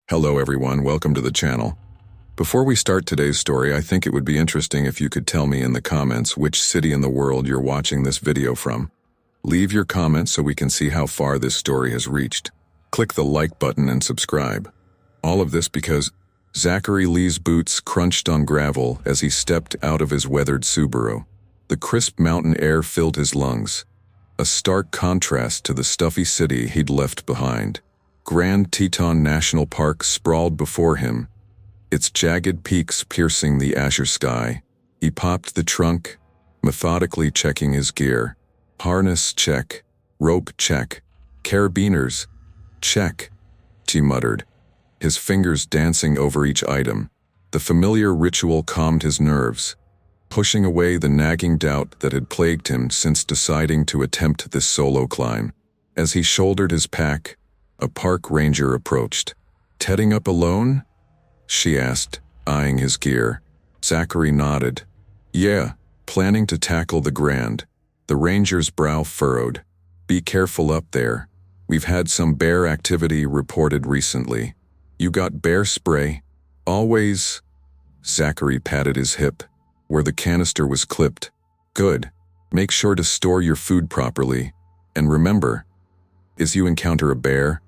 Hello everyone, welcome to the channel. Before we start today's story, I think it would be interesting if you could tell me in the comments which city in the world you're watching this video from. Leave your comments so we can see how far this story has reached. Click the like button and subscribe. All of this because Zachary Lee's boots crunched on gravel as he stepped out of his weathered Subaru. The crisp mountain air filled his lungs, a stark contrast to the stuffy city he'd left behind. Grand Teton National Park sprawled before him, its jagged peaks piercing the azure sky. He popped the trunk, methodically checking his gear. Harness check, rope check, carabiners check, he muttered, his fingers dancing over each item. The familiar ritual calmed his nerves, pushing away the nagging doubt that had plagued him since deciding to attempt this solo climb. As he shouldered his pack, a park ranger approached. "Heading up alone?" she asked, eyeing his gear. Zachary nodded. "Yeah, planning to tackle the Grand." The ranger's brow furrowed. "Be careful up there. We've had some bear activity reported recently. You got bear spray?" "Always." Zachary patted his hip, where the canister was clipped. "Good. Make sure to store your food properly. And remember, as you encounter a bear,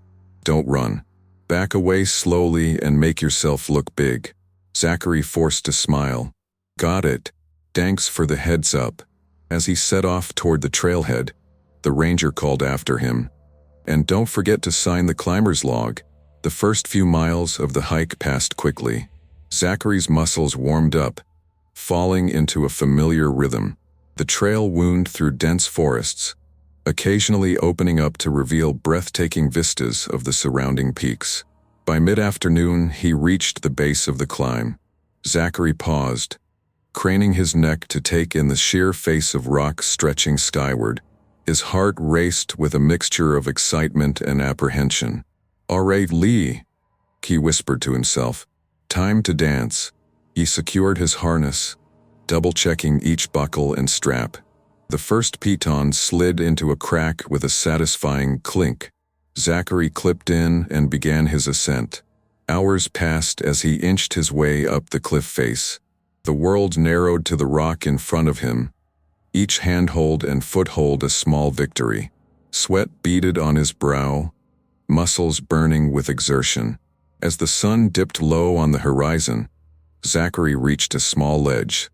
don't run. Back away slowly and make yourself look big." Zachary forced a smile. "Got it. Thanks for the heads up." As he set off toward the trailhead, the ranger called after him. "And don't forget to sign the climber's log." The first few miles of the hike passed quickly. Zachary's muscles warmed up, falling into a familiar rhythm. The trail wound through dense forests, occasionally opening up to reveal breathtaking vistas of the surrounding peaks. By mid-afternoon, he reached the base of the climb. Zachary paused, craning his neck to take in the sheer face of rock stretching skyward. His heart raced with a mixture of excitement and apprehension. "All right, Lee," he whispered to himself. "Time to dance." He secured his harness, double-checking each buckle and strap. The first piton slid into a crack with a satisfying clink. Zachary clipped in and began his ascent. Hours passed as he inched his way up the cliff face. The world narrowed to the rock in front of him, each handhold and foothold a small victory. Sweat beaded on his brow, muscles burning with exertion. As the sun dipped low on the horizon, Zachary reached a small ledge.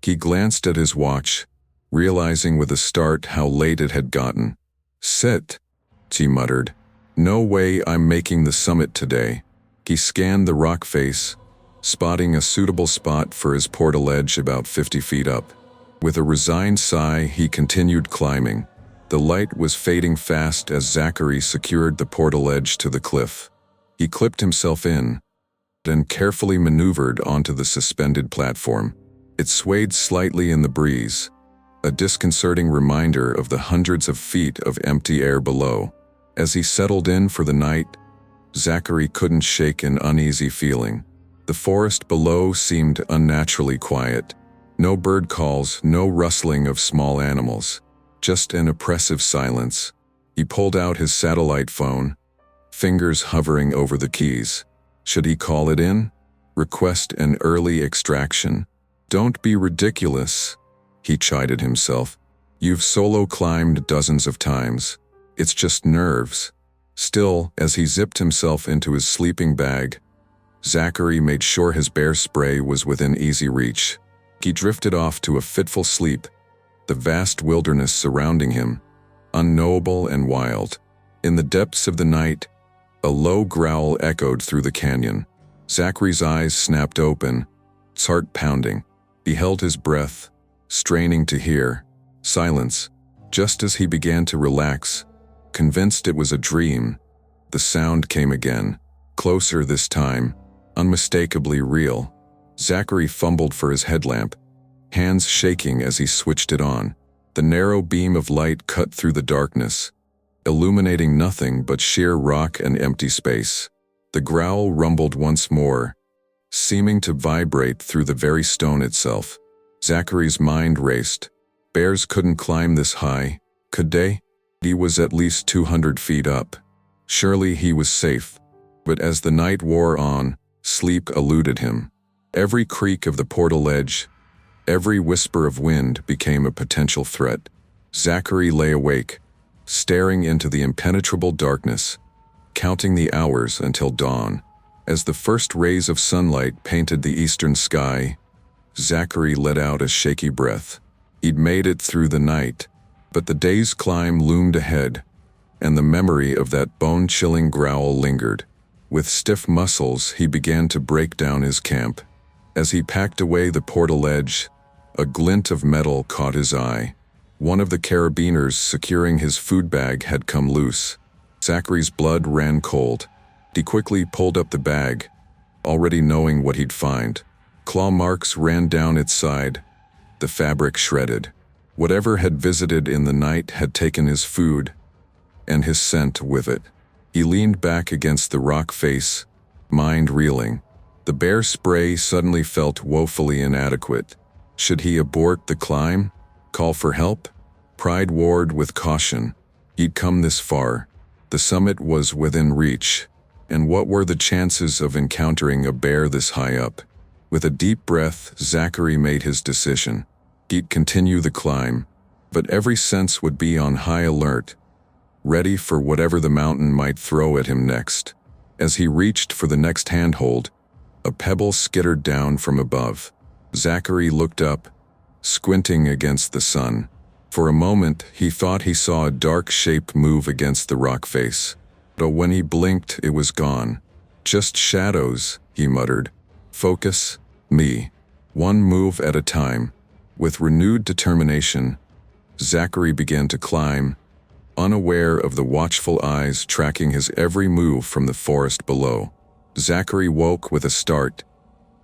He glanced at his watch, realizing with a start how late it had gotten. "Sit," he muttered. "No way I'm making the summit today." He scanned the rock face, spotting a suitable spot for his portaledge about 50 feet up. With a resigned sigh, he continued climbing. The light was fading fast as Zachary secured the portaledge to the cliff. He clipped himself in, then carefully maneuvered onto the suspended platform. It swayed slightly in the breeze, a disconcerting reminder of the hundreds of feet of empty air below. As he settled in for the night, Zachary couldn't shake an uneasy feeling. The forest below seemed unnaturally quiet. No bird calls, no rustling of small animals, just an oppressive silence. He pulled out his satellite phone, fingers hovering over the keys. Should he call it in? Request an early extraction? "Don't be ridiculous," he chided himself. "You've solo climbed dozens of times. It's just nerves." Still, as he zipped himself into his sleeping bag, Zachary made sure his bear spray was within easy reach. He drifted off to a fitful sleep, the vast wilderness surrounding him, unknowable and wild. In the depths of the night, a low growl echoed through the canyon. Zachary's eyes snapped open, his heart pounding. He held his breath, straining to hear. Silence. Just as he began to relax, convinced it was a dream, the sound came again, closer this time, unmistakably real. Zachary fumbled for his headlamp, hands shaking as he switched it on. The narrow beam of light cut through the darkness, illuminating nothing but sheer rock and empty space. The growl rumbled once more, seeming to vibrate through the very stone itself. Zachary's mind raced. Bears couldn't climb this high, could they? He was at least 200 feet up. Surely he was safe. But as the night wore on, sleep eluded him. Every creak of the portal edge, every whisper of wind became a potential threat. Zachary lay awake, staring into the impenetrable darkness, counting the hours until dawn. As the first rays of sunlight painted the eastern sky, Zachary let out a shaky breath. He'd made it through the night, but the day's climb loomed ahead, and the memory of that bone-chilling growl lingered. With stiff muscles, he began to break down his camp. As he packed away the portal edge, a glint of metal caught his eye. One of the carabiners securing his food bag had come loose. Zachary's blood ran cold. He quickly pulled up the bag, already knowing what he'd find. Claw marks ran down its side, the fabric shredded. Whatever had visited in the night had taken his food, and his scent with it. He leaned back against the rock face, mind reeling. The bear spray suddenly felt woefully inadequate. Should he abort the climb? Call for help? Pride warred with caution. He'd come this far. The summit was within reach. And what were the chances of encountering a bear this high up? With a deep breath, Zachary made his decision. He'd continue the climb, but every sense would be on high alert, ready for whatever the mountain might throw at him next. As he reached for the next handhold, a pebble skittered down from above. Zachary looked up, squinting against the sun. For a moment, he thought he saw a dark shape move against the rock face. But when he blinked, it was gone. Just shadows, he muttered. Focus, me. One move at a time. With renewed determination, Zachary began to climb, unaware of the watchful eyes tracking his every move from the forest below. Zachary woke with a start,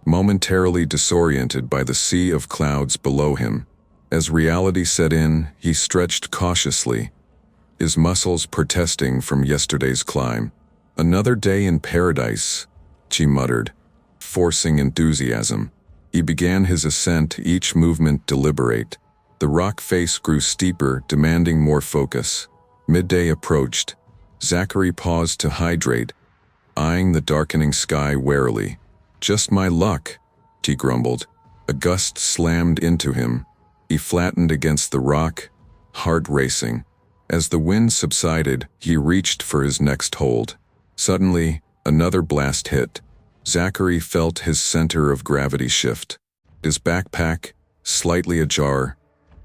momentarily disoriented by the sea of clouds below him. As reality set in, he stretched cautiously, his muscles protesting from yesterday's climb. Another day in paradise, he muttered, forcing enthusiasm. He began his ascent, each movement deliberate. The rock face grew steeper, demanding more focus. Midday approached. Zachary paused to hydrate, eyeing the darkening sky warily. Just my luck, he grumbled. A gust slammed into him. He flattened against the rock, heart racing. As the wind subsided, he reached for his next hold. Suddenly, another blast hit. Zachary felt his center of gravity shift. His backpack, slightly ajar,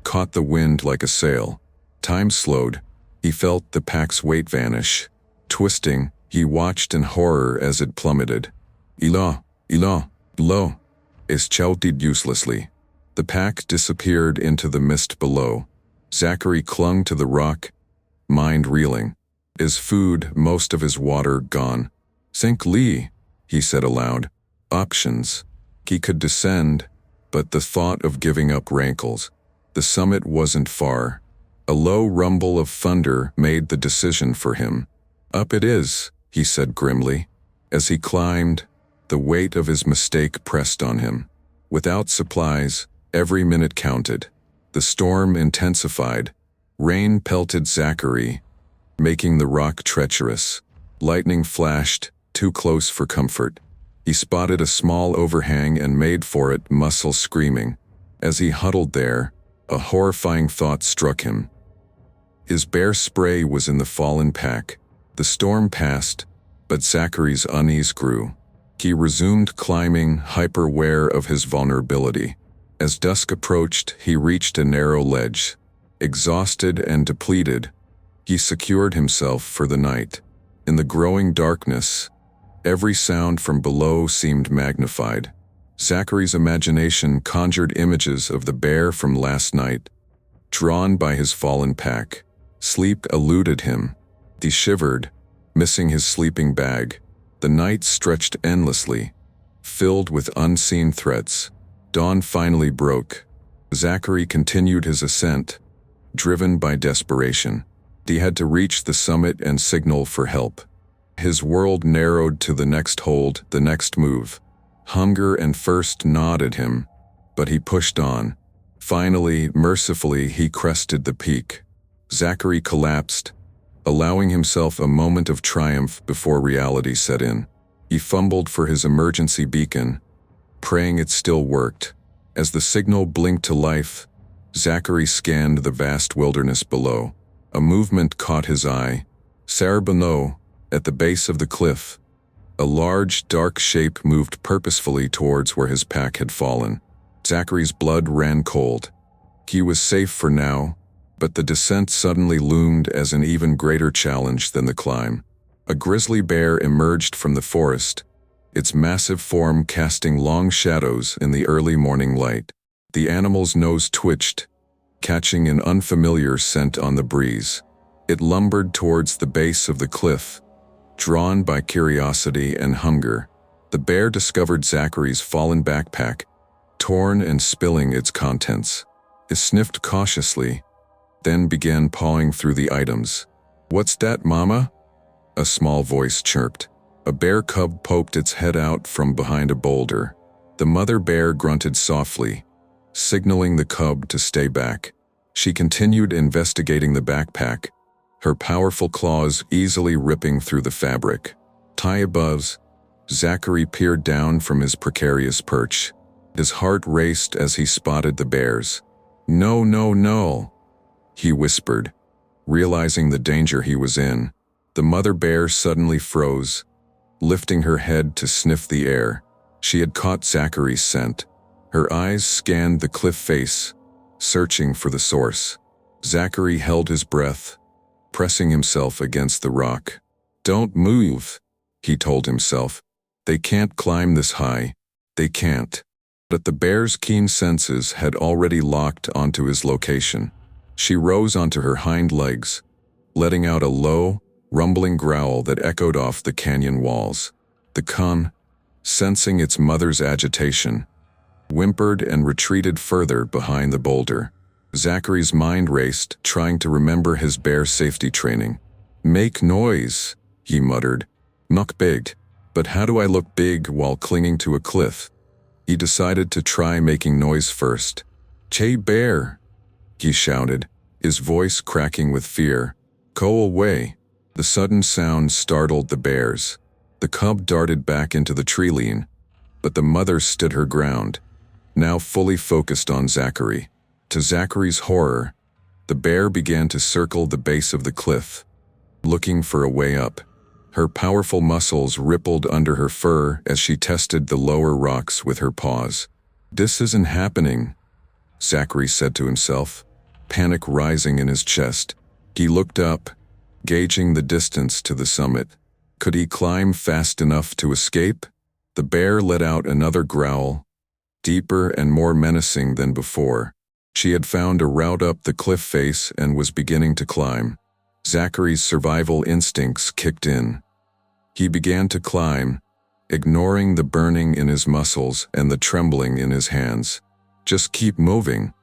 caught the wind like a sail. Time slowed. He felt the pack's weight vanish. Twisting, he watched in horror as it plummeted. Lo, es shouted uselessly. The pack disappeared into the mist below. Zachary clung to the rock, mind reeling. His food, most of his water, gone. Sink Lee, he said aloud. Options. He could descend, but the thought of giving up rankles. The summit wasn't far. A low rumble of thunder made the decision for him. Up it is, he said grimly. As he climbed, the weight of his mistake pressed on him. Without supplies, every minute counted. The storm intensified. Rain pelted Zachary, making the rock treacherous. Lightning flashed, too close for comfort. He spotted a small overhang and made for it, muscle screaming. As he huddled there, a horrifying thought struck him. His bear spray was in the fallen pack. The storm passed, but Zachary's unease grew. He resumed climbing, hyper-aware of his vulnerability. As dusk approached, he reached a narrow ledge. Exhausted and depleted, he secured himself for the night. In the growing darkness, every sound from below seemed magnified. Zachary's imagination conjured images of the bear from last night, drawn by his fallen pack. Sleep eluded him. He shivered, missing his sleeping bag. The night stretched endlessly, filled with unseen threats. Dawn finally broke. Zachary continued his ascent, driven by desperation. He had to reach the summit and signal for help. His world narrowed to the next hold, the next move. Hunger and thirst gnawed at him, but he pushed on. Finally, mercifully, he crested the peak. Zachary collapsed, allowing himself a moment of triumph before reality set in. He fumbled for his emergency beacon, praying it still worked. As the signal blinked to life, Zachary scanned the vast wilderness below. A movement caught his eye. Below, at the base of the cliff, a large, dark shape moved purposefully towards where his pack had fallen. Zachary's blood ran cold. He was safe for now, but the descent suddenly loomed as an even greater challenge than the climb. A grizzly bear emerged from the forest, its massive form casting long shadows in the early morning light. The animal's nose twitched, catching an unfamiliar scent on the breeze. It lumbered towards the base of the cliff, drawn by curiosity and hunger. The bear discovered Zachary's fallen backpack, torn and spilling its contents. It sniffed cautiously, then began pawing through the items. "What's that, Mama?" a small voice chirped. A bear cub poked its head out from behind a boulder. The mother bear grunted softly, signaling the cub to stay back. She continued investigating the backpack, her powerful claws easily ripping through the fabric. High above, Zachary peered down from his precarious perch. His heart raced as he spotted the bears. "No, no, no," he whispered, realizing the danger he was in. The mother bear suddenly froze, lifting her head to sniff the air. She had caught Zachary's scent. Her eyes scanned the cliff face, searching for the source. Zachary held his breath, pressing himself against the rock. "Don't move," he told himself. "They can't climb this high. They can't." But the bear's keen senses had already locked onto his location. She rose onto her hind legs, letting out a low, rumbling growl that echoed off the canyon walls. The cub, sensing its mother's agitation, whimpered and retreated further behind the boulder. Zachary's mind raced, trying to remember his bear safety training. "Make noise," he muttered. "Muck big. But how do I look big while clinging to a cliff?" He decided to try making noise first. "Che bear," he shouted, his voice cracking with fear. "Go away." The sudden sound startled the bears. The cub darted back into the tree line, but the mother stood her ground, now fully focused on Zachary. To Zachary's horror, the bear began to circle the base of the cliff, looking for a way up. Her powerful muscles rippled under her fur as she tested the lower rocks with her paws. "This isn't happening," Zachary said to himself, panic rising in his chest. He looked up, gauging the distance to the summit. Could he climb fast enough to escape? The bear let out another growl, deeper and more menacing than before. She had found a route up the cliff face and was beginning to climb. Zachary's survival instincts kicked in. He began to climb, ignoring the burning in his muscles and the trembling in his hands. "Just keep moving,"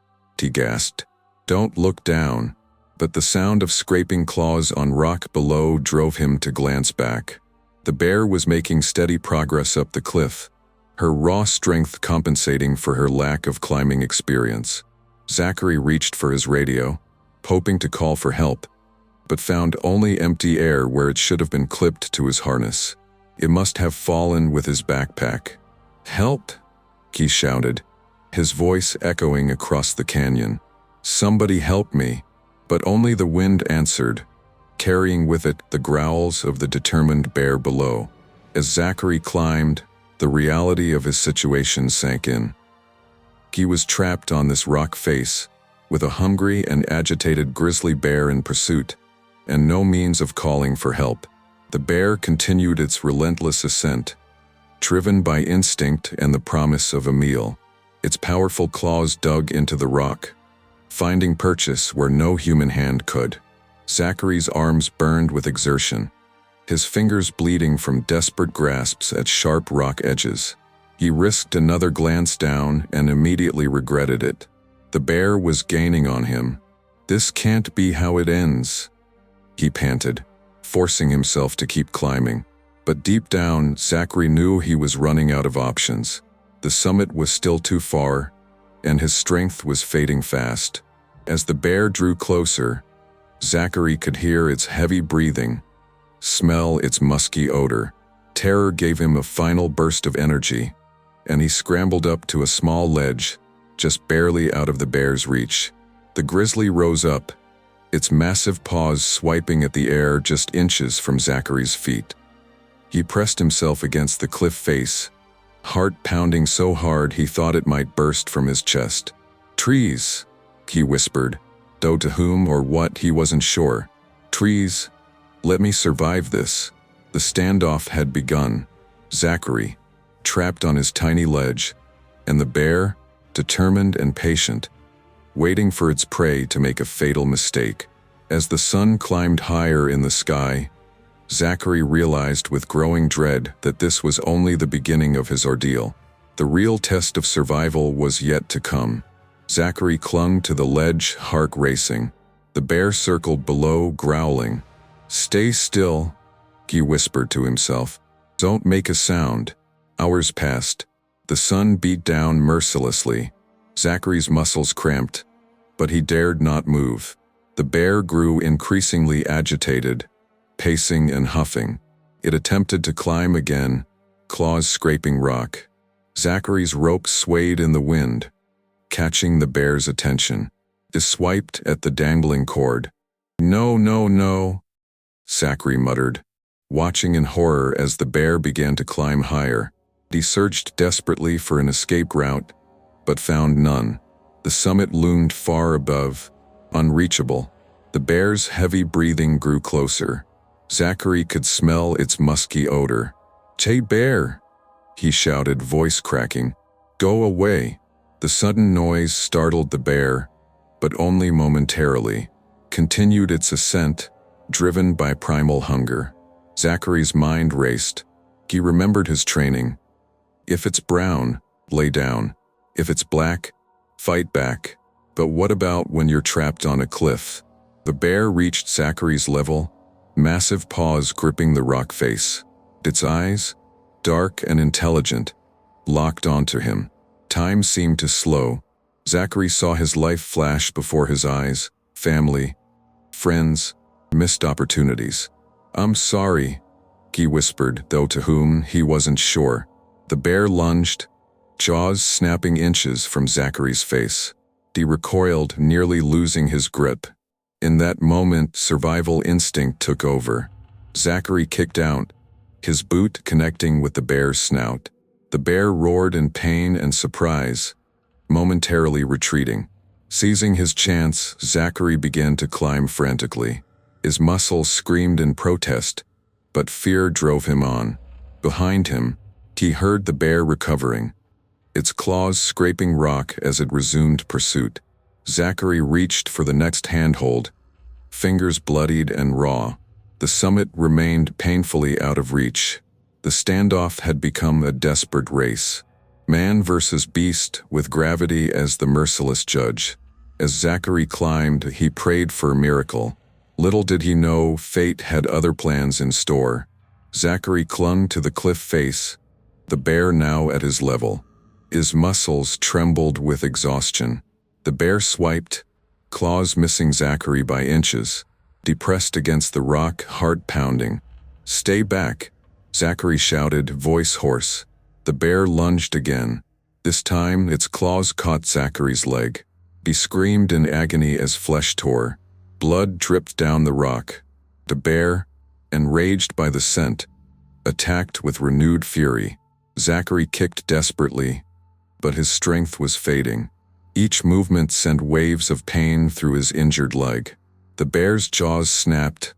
he gasped. "Don't look down." But the sound of scraping claws on rock below drove him to glance back. The bear was making steady progress up the cliff, her raw strength compensating for her lack of climbing experience. Zachary reached for his radio, hoping to call for help, but found only empty air where it should have been clipped to his harness. It must have fallen with his backpack. "Help!" he shouted, his voice echoing across the canyon. "Somebody help me!" But only the wind answered, carrying with it the growls of the determined bear below. As Zachary climbed, the reality of his situation sank in. He was trapped on this rock face, with a hungry and agitated grizzly bear in pursuit, and no means of calling for help. The bear continued its relentless ascent, driven by instinct and the promise of a meal. Its powerful claws dug into the rock, finding purchase where no human hand could. Zachary's arms burned with exertion, his fingers bleeding from desperate grasps at sharp rock edges. He risked another glance down and immediately regretted it. The bear was gaining on him. "This can't be how it ends," he panted, forcing himself to keep climbing. But deep down, Zachary knew he was running out of options. The summit was still too far, and his strength was fading fast. As the bear drew closer, Zachary could hear its heavy breathing, smell its musky odor. Terror gave him a final burst of energy, and he scrambled up to a small ledge, just barely out of the bear's reach. The grizzly rose up, its massive paws swiping at the air just inches from Zachary's feet. He pressed himself against the cliff face, heart pounding so hard he thought it might burst from his chest. "Trees," he whispered, though to whom or what he wasn't sure. "Trees, let me survive this." The standoff had begun. Zachary, trapped on his tiny ledge, and the bear, determined and patient, waiting for its prey to make a fatal mistake. As the sun climbed higher in the sky, Zachary realized with growing dread that this was only the beginning of his ordeal. The real test of survival was yet to come. Zachary clung to the ledge, heart racing. The bear circled below, growling. "Stay still," he whispered to himself. "Don't make a sound." Hours passed. The sun beat down mercilessly. Zachary's muscles cramped, but he dared not move. The bear grew increasingly agitated, pacing and huffing. It attempted to climb again, claws scraping rock. Zachary's rope swayed in the wind, catching the bear's attention. It swiped at the dangling cord. "No, no, no," Zachary muttered, watching in horror as the bear began to climb higher. He searched desperately for an escape route, but found none. The summit loomed far above, unreachable. The bear's heavy breathing grew closer. Zachary could smell its musky odor. "Hey, bear," he shouted, voice cracking. "Go away." The sudden noise startled the bear, but only momentarily. Continued its ascent, driven by primal hunger. Zachary's mind raced. He remembered his training. If it's brown, lay down. If it's black, fight back. But what about when you're trapped on a cliff? The bear reached Zachary's level, massive paws gripping the rock face. Its eyes, dark and intelligent, locked onto him. Time seemed to slow. Zachary saw his life flash before his eyes, family, friends, missed opportunities. "I'm sorry," he whispered, though to whom he wasn't sure. The bear lunged, jaws snapping inches from Zachary's face. He recoiled, nearly losing his grip. In that moment, survival instinct took over. Zachary kicked out, his boot connecting with the bear's snout. The bear roared in pain and surprise, momentarily retreating. Seizing his chance, Zachary began to climb frantically. His muscles screamed in protest, but fear drove him on. Behind him, he heard the bear recovering, its claws scraping rock as it resumed pursuit. Zachary reached for the next handhold, fingers bloodied and raw. The summit remained painfully out of reach. The standoff had become a desperate race. Man versus beast, with gravity as the merciless judge. As Zachary climbed, he prayed for a miracle. Little did he know, fate had other plans in store. Zachary clung to the cliff face, the bear now at his level. His muscles trembled with exhaustion. The bear swiped, claws missing Zachary by inches, depressed against the rock, heart pounding. "Stay back," Zachary shouted, voice hoarse. The bear lunged again. This time, its claws caught Zachary's leg. He screamed in agony as flesh tore. Blood dripped down the rock. The bear, enraged by the scent, attacked with renewed fury. Zachary kicked desperately, but his strength was fading. Each movement sent waves of pain through his injured leg. The bear's jaws snapped,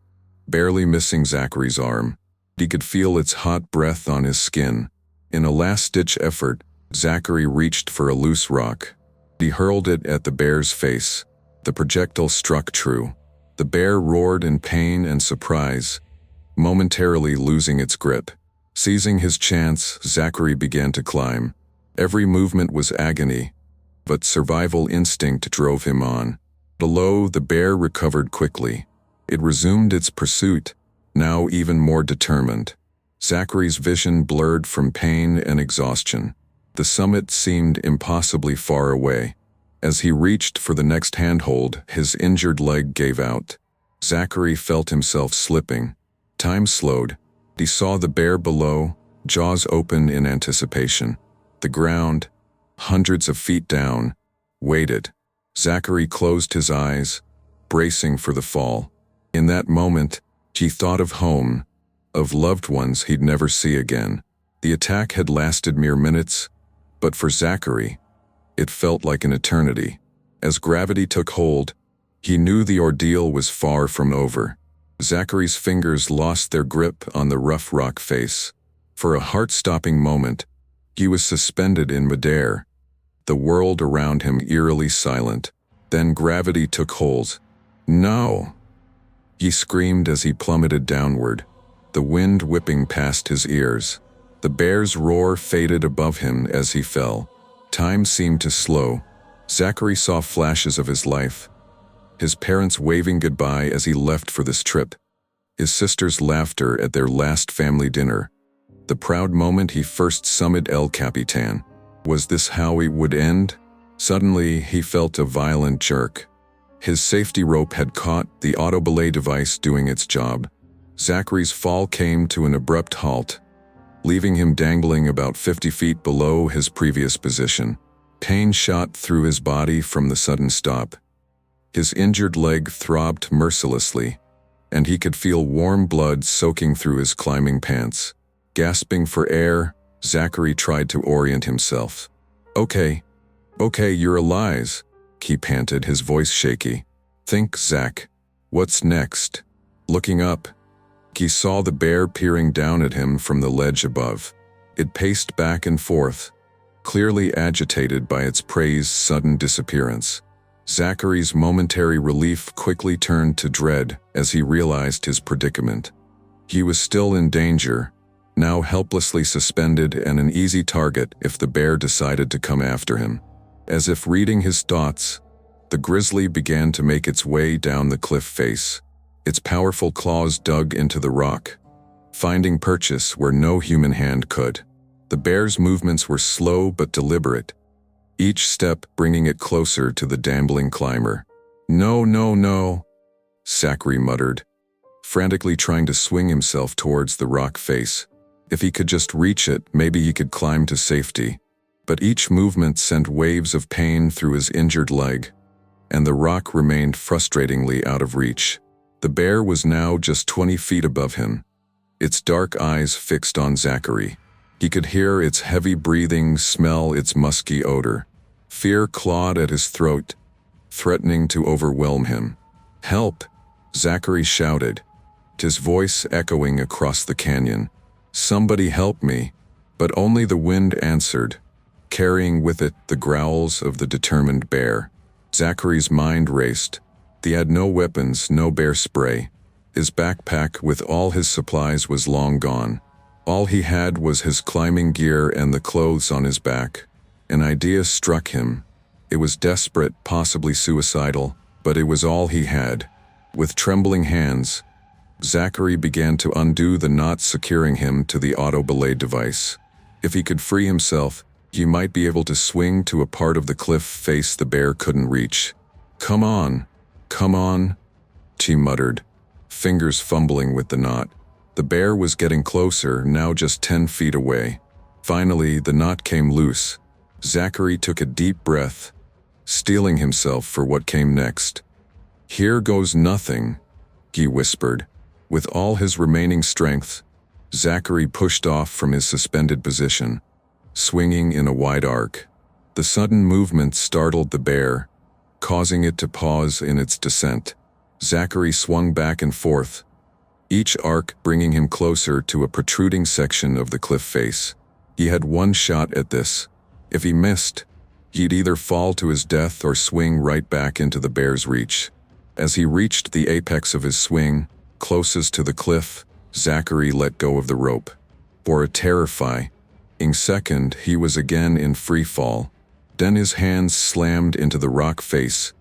barely missing Zachary's arm. He could feel its hot breath on his skin. In a last-ditch effort, Zachary reached for a loose rock. He hurled it at the bear's face. The projectile struck true. The bear roared in pain and surprise, momentarily losing its grip. Seizing his chance, Zachary began to climb. Every movement was agony, but survival instinct drove him on. Below, the bear recovered quickly. It resumed its pursuit, now even more determined. Zachary's vision blurred from pain and exhaustion. The summit seemed impossibly far away. As he reached for the next handhold, his injured leg gave out. Zachary felt himself slipping. Time slowed. He saw the bear below, jaws open in anticipation. The ground, hundreds of feet down, waited. Zachary closed his eyes, bracing for the fall. In that moment, he thought of home, of loved ones he'd never see again. The attack had lasted mere minutes, but for Zachary, it felt like an eternity. As gravity took hold, he knew the ordeal was far from over. Zachary's fingers lost their grip on the rough rock face. For a heart-stopping moment, he was suspended in midair, the world around him eerily silent. Then gravity took hold. "No!" he screamed as he plummeted downward, the wind whipping past his ears. The bear's roar faded above him as he fell. Time seemed to slow. Zachary saw flashes of his life. His parents waving goodbye as he left for this trip. His sister's laughter at their last family dinner. The proud moment he first summited El Capitan. Was this how it would end? Suddenly, he felt a violent jerk. His safety rope had caught, the auto-belay device doing its job. Zachary's fall came to an abrupt halt, leaving him dangling about 50 feet below his previous position. Pain shot through his body from the sudden stop. His injured leg throbbed mercilessly, and he could feel warm blood soaking through his climbing pants. Gasping for air, Zachary tried to orient himself. Okay, you're alive," he panted, his voice shaky. "Think, Zach. What's next?" Looking up, he saw the bear peering down at him from the ledge above. It paced back and forth, clearly agitated by its prey's sudden disappearance. Zachary's momentary relief quickly turned to dread as he realized his predicament. He was still in danger, now helplessly suspended and an easy target if the bear decided to come after him. As if reading his thoughts, the grizzly began to make its way down the cliff face. Its powerful claws dug into the rock, finding purchase where no human hand could. The bear's movements were slow but deliberate, each step bringing it closer to the dambling climber. No, Zachary muttered, frantically trying to swing himself towards the rock face. If he could just reach it, maybe he could climb to safety. But each movement sent waves of pain through his injured leg, and the rock remained frustratingly out of reach. The bear was now just 20 feet above him, its dark eyes fixed on Zachary. He could hear its heavy breathing, smell its musky odor. Fear clawed at his throat, threatening to overwhelm him. "Help!" Zachary shouted, his voice echoing across the canyon. "Somebody help me!" But only the wind answered, carrying with it the growls of the determined bear. Zachary's mind raced. He had no weapons, no bear spray. His backpack with all his supplies was long gone. All he had was his climbing gear and the clothes on his back. An idea struck him. It was desperate, possibly suicidal, but it was all he had. With trembling hands, Zachary began to undo the knots securing him to the auto-belay device. If he could free himself, he might be able to swing to a part of the cliff face the bear couldn't reach. Come on, he muttered, fingers fumbling with the knot. The bear was getting closer, now just 10 feet away. Finally, the knot came loose. Zachary took a deep breath, steeling himself for what came next. "Here goes nothing," he whispered. With all his remaining strength, Zachary pushed off from his suspended position, swinging in a wide arc. The sudden movement startled the bear, causing it to pause in its descent. Zachary swung back and forth, each arc bringing him closer to a protruding section of the cliff face. He had one shot at this. If he missed, he'd either fall to his death or swing right back into the bear's reach. As he reached the apex of his swing, closest to the cliff, Zachary let go of the rope. For a terrifying second, he was again in free fall. Then his hands slammed into the rock face,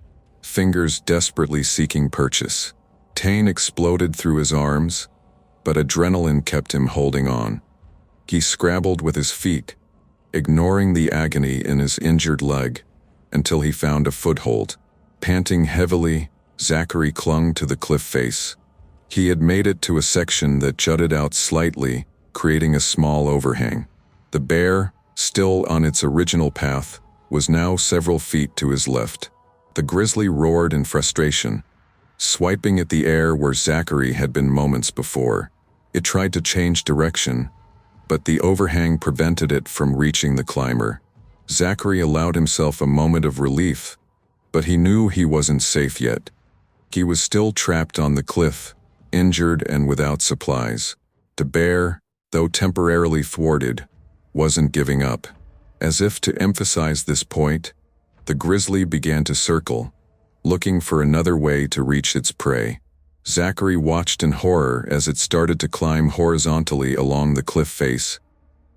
fingers desperately seeking purchase. Pain exploded through his arms, but adrenaline kept him holding on. He scrabbled with his feet, ignoring the agony in his injured leg, until he found a foothold. Panting heavily, Zachary clung to the cliff face. He had made it to a section that jutted out slightly, creating a small overhang. The bear, still on its original path, was now several feet to his left. The grizzly roared in frustration, swiping at the air where Zachary had been moments before. It tried to change direction, but the overhang prevented it from reaching the climber. Zachary allowed himself a moment of relief, but he knew he wasn't safe yet. He was still trapped on the cliff, injured and without supplies. The bear, though temporarily thwarted, wasn't giving up. As if to emphasize this point, the grizzly began to circle, looking for another way to reach its prey. Zachary watched in horror as it started to climb horizontally along the cliff face,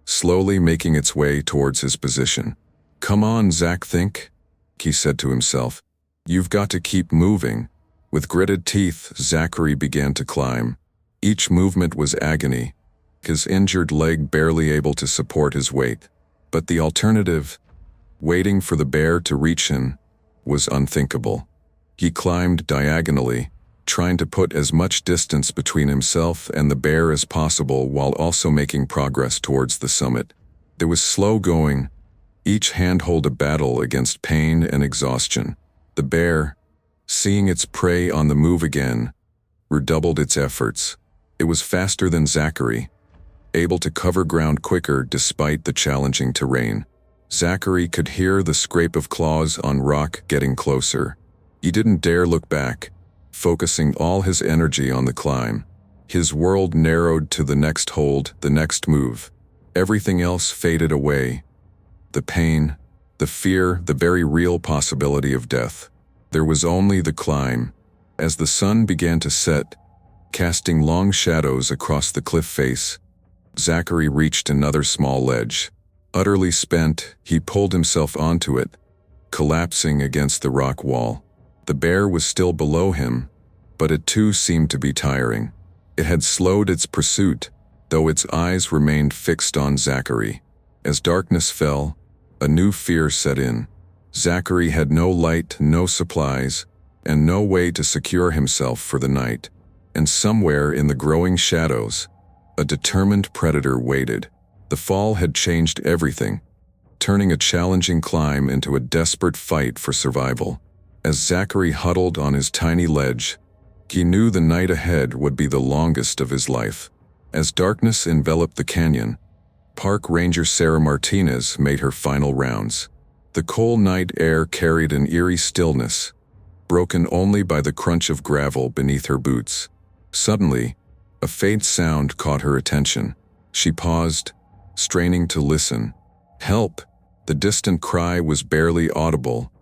slowly making its way towards his position. "Come on, Zach, think," he said to himself. "You've got to keep moving." With gritted teeth, Zachary began to climb. Each movement was agony, his injured leg barely able to support his weight. But the alternative, waiting for the bear to reach him, was unthinkable. He climbed diagonally, trying to put as much distance between himself and the bear as possible while also making progress towards the summit. It was slow going, each handhold a battle against pain and exhaustion. The bear, seeing its prey on the move again, redoubled its efforts. It was faster than Zachary, able to cover ground quicker despite the challenging terrain. Zachary could hear the scrape of claws on rock getting closer. He didn't dare look back, focusing all his energy on the climb. His world narrowed to the next hold, the next move. Everything else faded away. The pain, the fear, the very real possibility of death. There was only the climb. As the sun began to set, casting long shadows across the cliff face, Zachary reached another small ledge. Utterly spent, he pulled himself onto it, collapsing against the rock wall. The bear was still below him, but it too seemed to be tiring. It had slowed its pursuit, though its eyes remained fixed on Zachary. As darkness fell, a new fear set in. Zachary had no light, no supplies, and no way to secure himself for the night. And somewhere in the growing shadows, a determined predator waited. The fall had changed everything, turning a challenging climb into a desperate fight for survival. As Zachary huddled on his tiny ledge, he knew the night ahead would be the longest of his life. As darkness enveloped the canyon, Park Ranger Sarah Martinez made her final rounds. The cold night air carried an eerie stillness, broken only by the crunch of gravel beneath her boots. Suddenly, a faint sound caught her attention. She paused, straining to listen. "Help!" The distant cry was barely audible,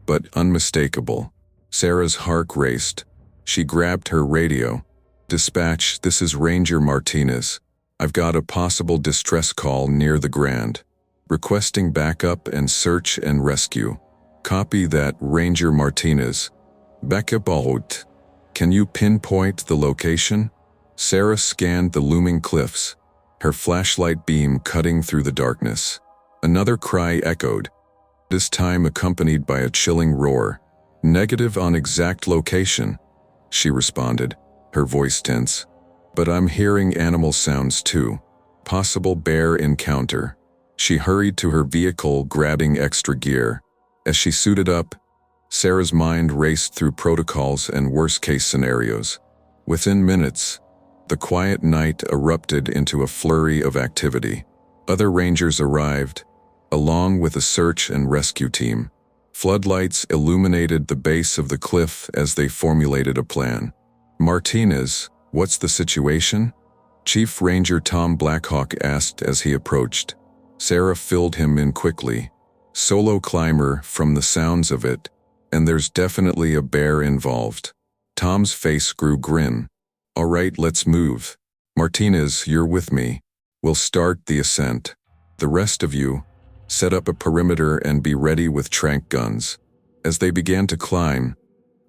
but unmistakable. Sarah's heart raced. She grabbed her radio. "Dispatch, this is Ranger Martinez. I've got a possible distress call near the Grand. Requesting backup and search and rescue." "Copy that, Ranger Martinez. Backup out. Can you pinpoint the location?" Sarah scanned the looming cliffs, her flashlight beam cutting through the darkness. Another cry echoed, this time accompanied by a chilling roar. "Negative on exact location," she responded, her voice tense. "But I'm hearing animal sounds too. Possible bear encounter." She hurried to her vehicle, grabbing extra gear. As she suited up, Sarah's mind raced through protocols and worst-case scenarios. Within minutes, the quiet night erupted into a flurry of activity. Other rangers arrived, along with a search and rescue team. Floodlights illuminated the base of the cliff as they formulated a plan. "Martinez, what's the situation?" Chief Ranger Tom Blackhawk asked as he approached. Sarah filled him in quickly. "Solo climber from the sounds of it, and there's definitely a bear involved." Tom's face grew grim. "All right, let's move. Martinez, you're with me. We'll start the ascent. The rest of you, set up a perimeter and be ready with tranq guns." As they began to climb,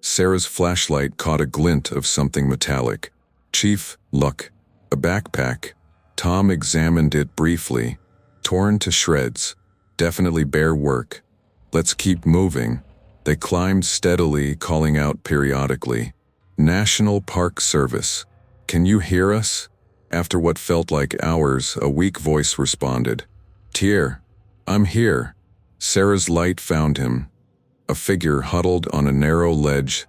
Sarah's flashlight caught a glint of something metallic. "Chief, look, a backpack." Tom examined it briefly. "Torn to shreds. Definitely bear work. Let's keep moving." They climbed steadily, calling out periodically, "National Park Service, can you hear us?" After what felt like hours, a weak voice responded, "Tier, I'm here." Sarah's light found him, a figure huddled on a narrow ledge,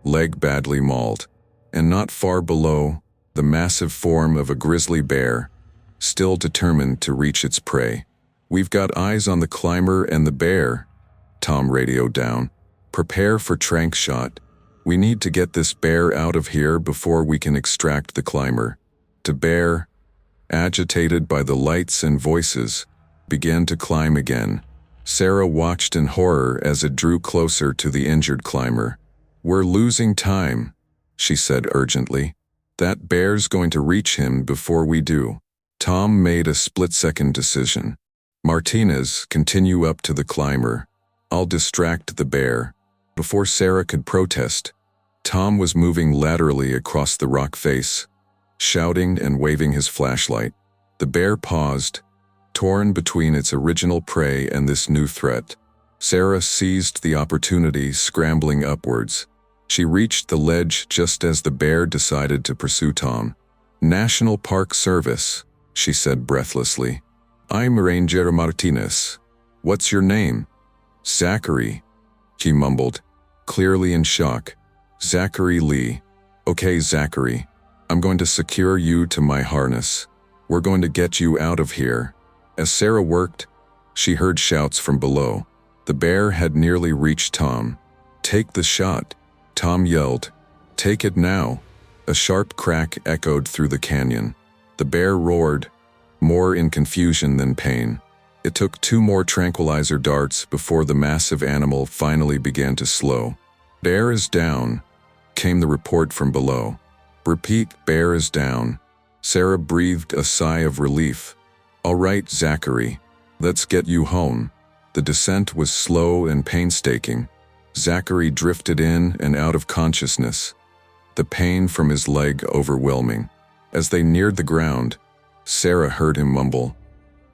leg badly mauled, and not far below, the massive form of a grizzly bear, still determined to reach its prey. "We've got eyes on the climber and the bear," Tom radioed down. "Prepare for tranq shot. We need to get this bear out of here before we can extract the climber." The bear, agitated by the lights and voices, began to climb again. Sarah watched in horror as it drew closer to the injured climber. "We're losing time," she said urgently. "That bear's going to reach him before we do." Tom made a split-second decision. "Martinez, continue up to the climber. I'll distract the bear." Before Sarah could protest, Tom was moving laterally across the rock face, shouting and waving his flashlight. The bear paused, torn between its original prey and this new threat. Sarah seized the opportunity, scrambling upwards. She reached the ledge just as the bear decided to pursue Tom. "National Park Service," she said breathlessly. "I'm Ranger Martinez. What's your name?" "Zachary," he mumbled, clearly in shock. "Zachary Lee." "Okay, Zachary. I'm going to secure you to my harness. We're going to get you out of here." As Sarah worked, she heard shouts from below. The bear had nearly reached Tom. "Take the shot," Tom yelled. "Take it now." A sharp crack echoed through the canyon. The bear roared, more in confusion than pain. It took 2 more tranquilizer darts before the massive animal finally began to slow. "Bear is down," came the report from below. "Repeat, bear is down." Sarah breathed a sigh of relief. "All right, Zachary, let's get you home." The descent was slow and painstaking. Zachary drifted in and out of consciousness, the pain from his leg overwhelming. As they neared the ground, Sarah heard him mumble,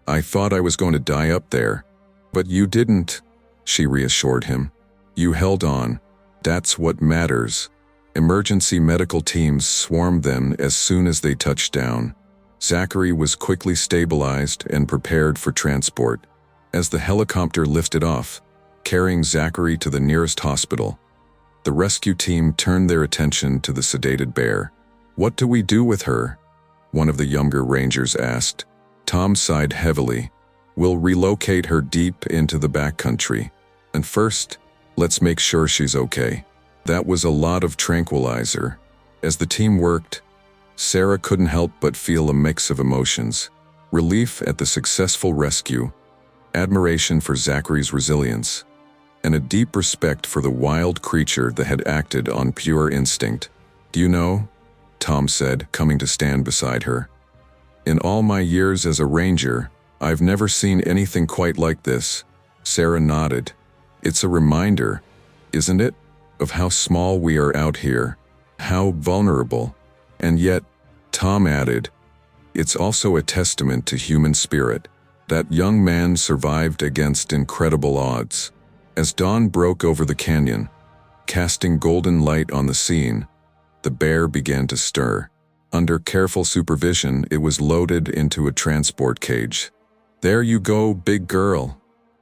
"I thought I was going to die up there." "But you didn't," she reassured him. "You held on. That's what matters." Emergency medical teams swarmed them as soon as they touched down. Zachary was quickly stabilized and prepared for transport. As the helicopter lifted off, carrying Zachary to the nearest hospital, the rescue team turned their attention to the sedated bear. "What do we do with her?" one of the younger rangers asked. Tom sighed heavily. "We'll relocate her deep into the backcountry. And first, let's make sure she's okay." That was a lot of tranquilizer. As the team worked, Sarah couldn't help but feel a mix of emotions: relief at the successful rescue, admiration for Zachary's resilience, and a deep respect for the wild creature that had acted on pure instinct. "Do you know," Tom said, coming to stand beside her, "in all my years as a ranger, I've never seen anything quite like this." Sarah nodded. "It's a reminder, isn't it, of how small we are out here, how vulnerable. And yet," Tom added, "it's also a testament to human spirit. That young man survived against incredible odds." As dawn broke over the canyon, casting golden light on the scene, the bear began to stir. Under careful supervision, it was loaded into a transport cage. "There you go, big girl,"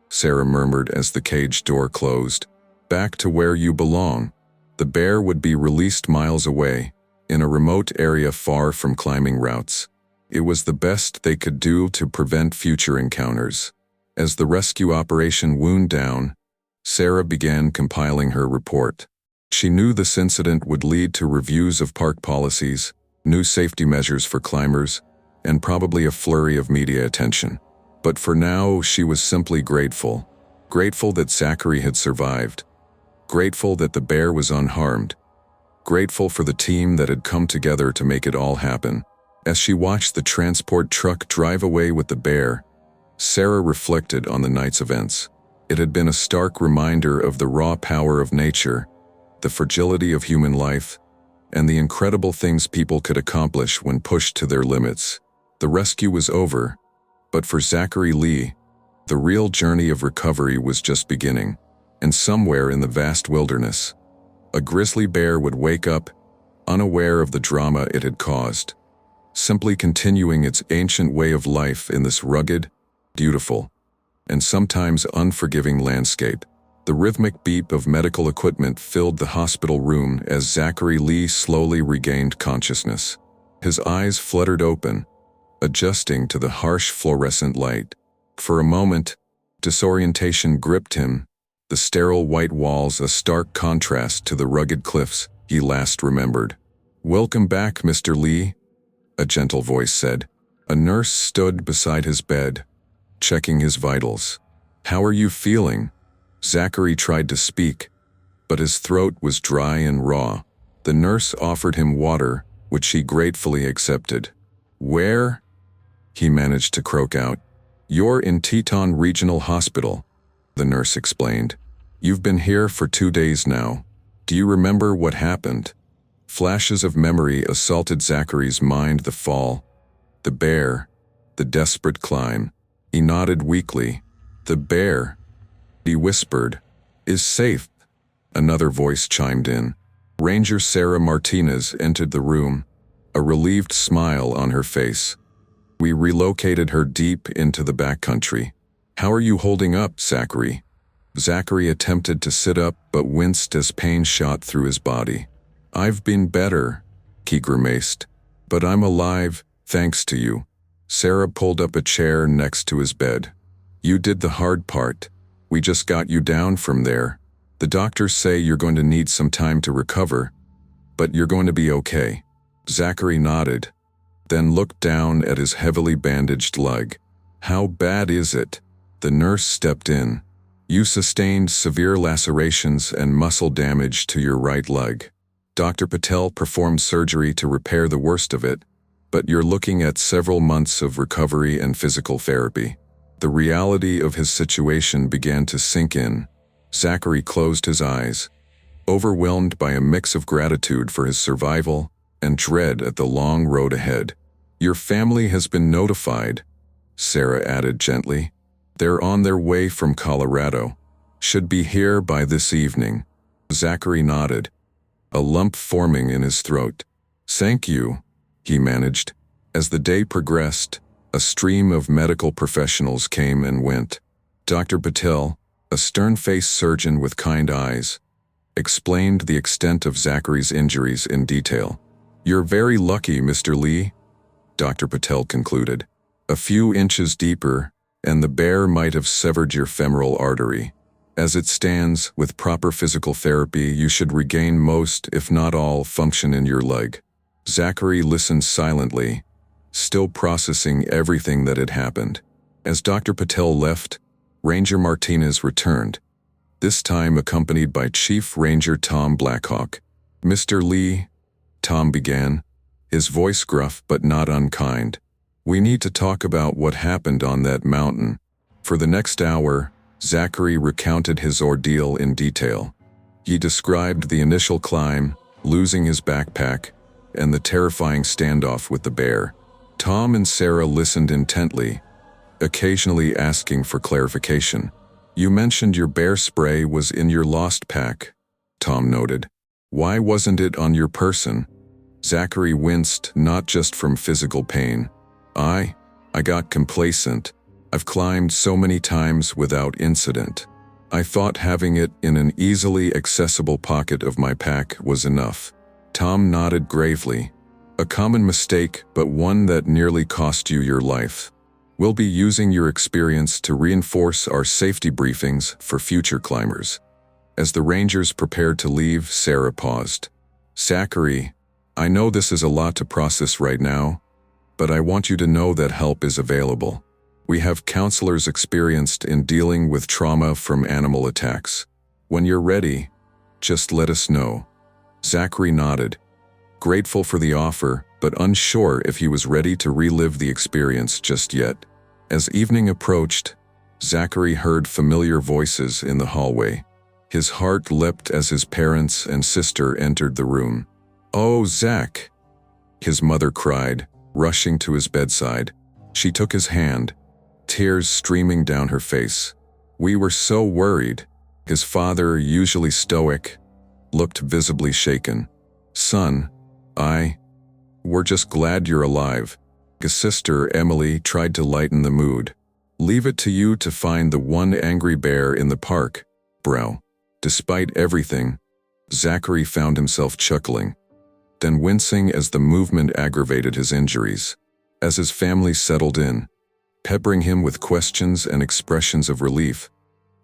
Sarah murmured as the cage door closed. "Back to where you belong." The bear would be released miles away, in a remote area far from climbing routes. It was the best they could do to prevent future encounters. As the rescue operation wound down, Sarah began compiling her report. She knew this incident would lead to reviews of park policies, new safety measures for climbers, and probably a flurry of media attention. But for now, she was simply grateful. Grateful that Zachary had survived. Grateful that the bear was unharmed. Grateful for the team that had come together to make it all happen. As she watched the transport truck drive away with the bear, Sarah reflected on the night's events. It had been a stark reminder of the raw power of nature, the fragility of human life, and the incredible things people could accomplish when pushed to their limits. The rescue was over, but for Zachary Lee, the real journey of recovery was just beginning. and somewhere in the vast wilderness, a grizzly bear would wake up, unaware of the drama it had caused, simply continuing its ancient way of life in this rugged, beautiful, and sometimes unforgiving landscape. The rhythmic beep of medical equipment filled the hospital room as Zachary Lee slowly regained consciousness. His eyes fluttered open, adjusting to the harsh fluorescent light. For a moment, disorientation gripped him, the sterile white walls a stark contrast to the rugged cliffs he last remembered. "Welcome back, Mr. Lee," a gentle voice said. A nurse stood beside his bed, checking his vitals. "How are you feeling?" Zachary tried to speak, but his throat was dry and raw. The nurse offered him water, which he gratefully accepted. "Where?" he managed to croak out. "You're in Teton Regional Hospital," the nurse explained. "You've been here for 2 days now. Do you remember what happened?" Flashes of memory assaulted Zachary's mind: the fall, the bear, the desperate climb. He nodded weakly. "The bear," he whispered, "is safe." Another voice chimed in. Ranger Sarah Martinez entered the room, a relieved smile on her face. "We relocated her deep into the backcountry. How are you holding up, Zachary?" Zachary attempted to sit up but winced as pain shot through his body. "I've been better," he grimaced, "but I'm alive, thanks to you." Sarah pulled up a chair next to his bed. "You did the hard part. We just got you down from there. The doctors say you're going to need some time to recover, but you're going to be okay." Zachary nodded, then looked down at his heavily bandaged leg. "How bad is it?" The nurse stepped in. "You sustained severe lacerations and muscle damage to your right leg. Dr. Patel performed surgery to repair the worst of it, but you're looking at several months of recovery and physical therapy." The reality of his situation began to sink in. Zachary closed his eyes, overwhelmed by a mix of gratitude for his survival and dread at the long road ahead. "Your family has been notified," Sarah added gently. "They're on their way from Colorado. Should be here by this evening." Zachary nodded, a lump forming in his throat. "Thank you," he managed. As the day progressed, a stream of medical professionals came and went. Dr. Patel, a stern-faced surgeon with kind eyes, explained the extent of Zachary's injuries in detail. "You're very lucky, Mr. Lee," Dr. Patel concluded. "A few inches deeper, and the bear might have severed your femoral artery. As it stands, with proper physical therapy, you should regain most, if not all, function in your leg." Zachary listened silently, still processing everything that had happened. As Dr. Patel left, Ranger Martinez returned, this time accompanied by Chief Ranger Tom Blackhawk. "Mr. Lee," Tom began, his voice gruff but not unkind, "we need to talk about what happened on that mountain." For the next hour, Zachary recounted his ordeal in detail. He described the initial climb, losing his backpack, and the terrifying standoff with the bear. Tom and Sarah listened intently, occasionally asking for clarification. "You mentioned your bear spray was in your lost pack," Tom noted. "Why wasn't it on your person?" Zachary winced, not just from physical pain. I got complacent. I've climbed so many times without incident. I thought having it in an easily accessible pocket of my pack was enough." Tom nodded gravely. "A common mistake, but one that nearly cost you your life. We'll be using your experience to reinforce our safety briefings for future climbers." As the Rangers prepared to leave, Sarah paused. "Zachary, I know this is a lot to process right now, but I want you to know that help is available. We have counselors experienced in dealing with trauma from animal attacks. When you're ready, just let us know." Zachary nodded, grateful for the offer, but unsure if he was ready to relive the experience just yet. As evening approached, Zachary heard familiar voices in the hallway. His heart leapt as his parents and sister entered the room. "Oh, Zach!" his mother cried, rushing to his bedside. She took his hand, tears streaming down her face. "We were so worried." His father, usually stoic, looked visibly shaken. "Son, we're just glad you're alive." His sister, Emily, tried to lighten the mood. "Leave it to you to find the one angry bear in the park, bro." Despite everything, Zachary found himself chuckling, then wincing as the movement aggravated his injuries. As his family settled in, peppering him with questions and expressions of relief,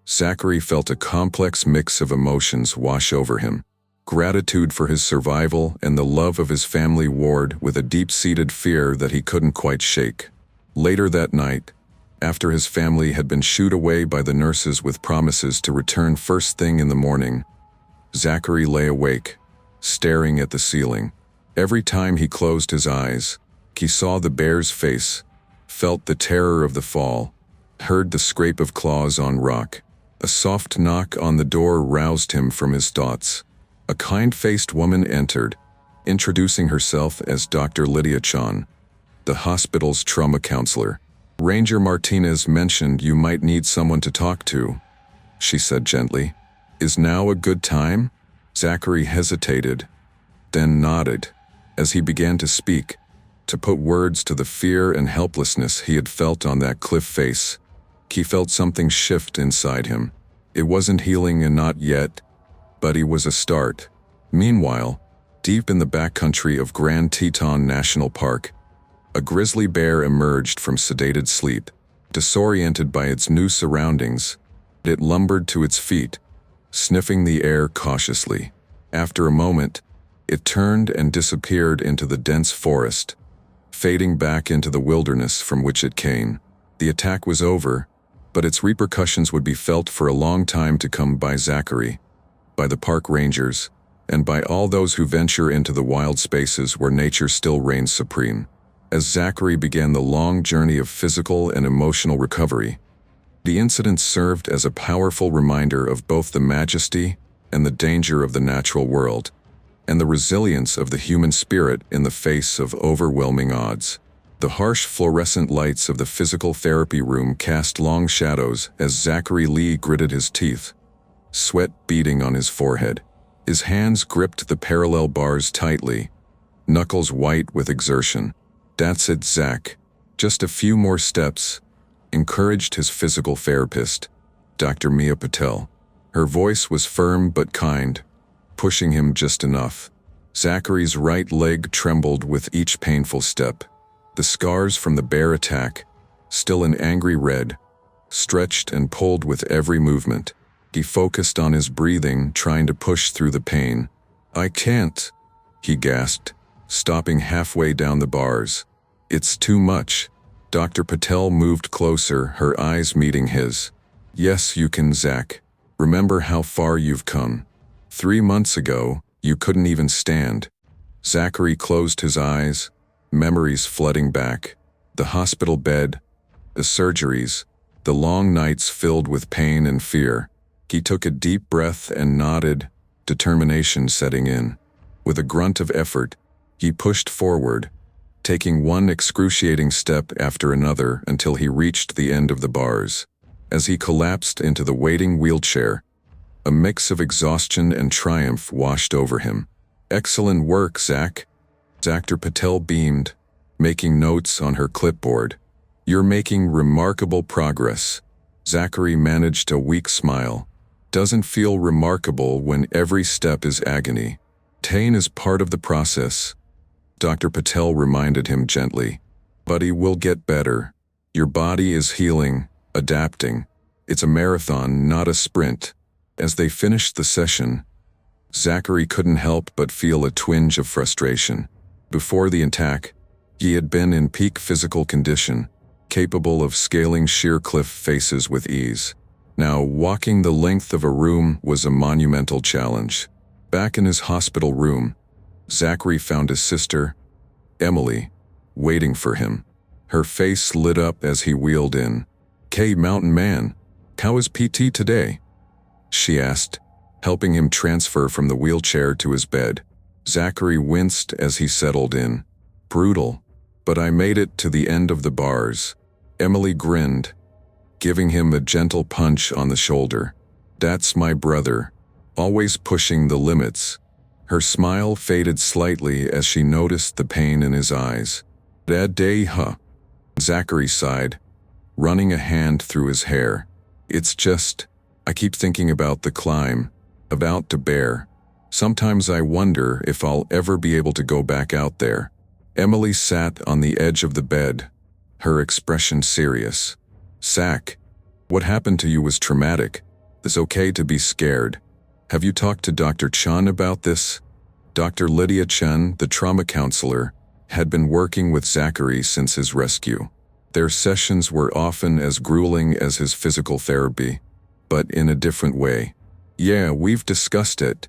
Zachary felt a complex mix of emotions wash over him. Gratitude for his survival and the love of his family warred with a deep-seated fear that he couldn't quite shake. Later that night, after his family had been shooed away by the nurses with promises to return first thing in the morning, Zachary lay awake, staring at the ceiling. Every time he closed his eyes, he saw the bear's face, felt the terror of the fall, heard the scrape of claws on rock. A soft knock on the door roused him from his thoughts. A kind-faced woman entered, introducing herself as Dr. Lydia Chan, the hospital's trauma counselor. "Ranger Martinez mentioned you might need someone to talk to," she said gently. "Is now a good time?" Zachary hesitated, then nodded. As he began to speak, to put words to the fear and helplessness he had felt on that cliff face, he felt something shift inside him. It wasn't healing and not yet, but it was a start. Meanwhile, deep in the backcountry of Grand Teton National Park, a grizzly bear emerged from sedated sleep. Disoriented by its new surroundings, it lumbered to its feet, sniffing the air cautiously. After a moment, it turned and disappeared into the dense forest, fading back into the wilderness from which it came. The attack was over, but its repercussions would be felt for a long time to come by Zachary, by the park rangers, and by all those who venture into the wild spaces where nature still reigns supreme. As Zachary began the long journey of physical and emotional recovery, the incident served as a powerful reminder of both the majesty and the danger of the natural world, and the resilience of the human spirit in the face of overwhelming odds. The harsh fluorescent lights of the physical therapy room cast long shadows as Zachary Lee gritted his teeth, sweat beading on his forehead. His hands gripped the parallel bars tightly, knuckles white with exertion. "That's it, Zach. Just a few more steps," encouraged his physical therapist, Dr. Mia Patel. Her voice was firm but kind, pushing him just enough. Zachary's right leg trembled with each painful step. The scars from the bear attack, still an angry red, stretched and pulled with every movement. He focused on his breathing, trying to push through the pain. "I can't," he gasped, stopping halfway down the bars. "It's too much." Dr. Patel moved closer, her eyes meeting his. "Yes, you can, Zach. Remember how far you've come. 3 months ago, you couldn't even stand." Zachary closed his eyes, memories flooding back. The hospital bed, the surgeries, the long nights filled with pain and fear. He took a deep breath and nodded, determination setting in. With a grunt of effort, he pushed forward, taking one excruciating step after another until he reached the end of the bars. As he collapsed into the waiting wheelchair, a mix of exhaustion and triumph washed over him. "Excellent work, Zach." Dr. Patel beamed, making notes on her clipboard. "You're making remarkable progress." Zachary managed a weak smile. "Doesn't feel remarkable when every step is agony. Pain is part of the process," Dr. Patel reminded him gently. "Buddy, will get better. Your body is healing, adapting. It's a marathon, not a sprint." As they finished the session, Zachary couldn't help but feel a twinge of frustration. Before the attack, he had been in peak physical condition, capable of scaling sheer cliff faces with ease. Now, walking the length of a room was a monumental challenge. Back in his hospital room, Zachary found his sister, Emily, waiting for him. Her face lit up as he wheeled in. "K Mountain Man, how is PT today?" she asked, helping him transfer from the wheelchair to his bed. Zachary winced as he settled in. "Brutal, but I made it to the end of the bars." Emily grinned, giving him a gentle punch on the shoulder. That's my brother. Always pushing the limits. Her smile faded slightly as she noticed the pain in his eyes. That day, huh? Zachary sighed, running a hand through his hair. It's just, I keep thinking about the climb, about the bear. Sometimes I wonder if I'll ever be able to go back out there. Emily sat on the edge of the bed, her expression serious. Zach, what happened to you was traumatic. It's okay to be scared. Have you talked to Dr. Chun about this? Dr. Lydia Chun, the trauma counselor, had been working with Zachary since his rescue. Their sessions were often as grueling as his physical therapy, but in a different way. Yeah, we've discussed it,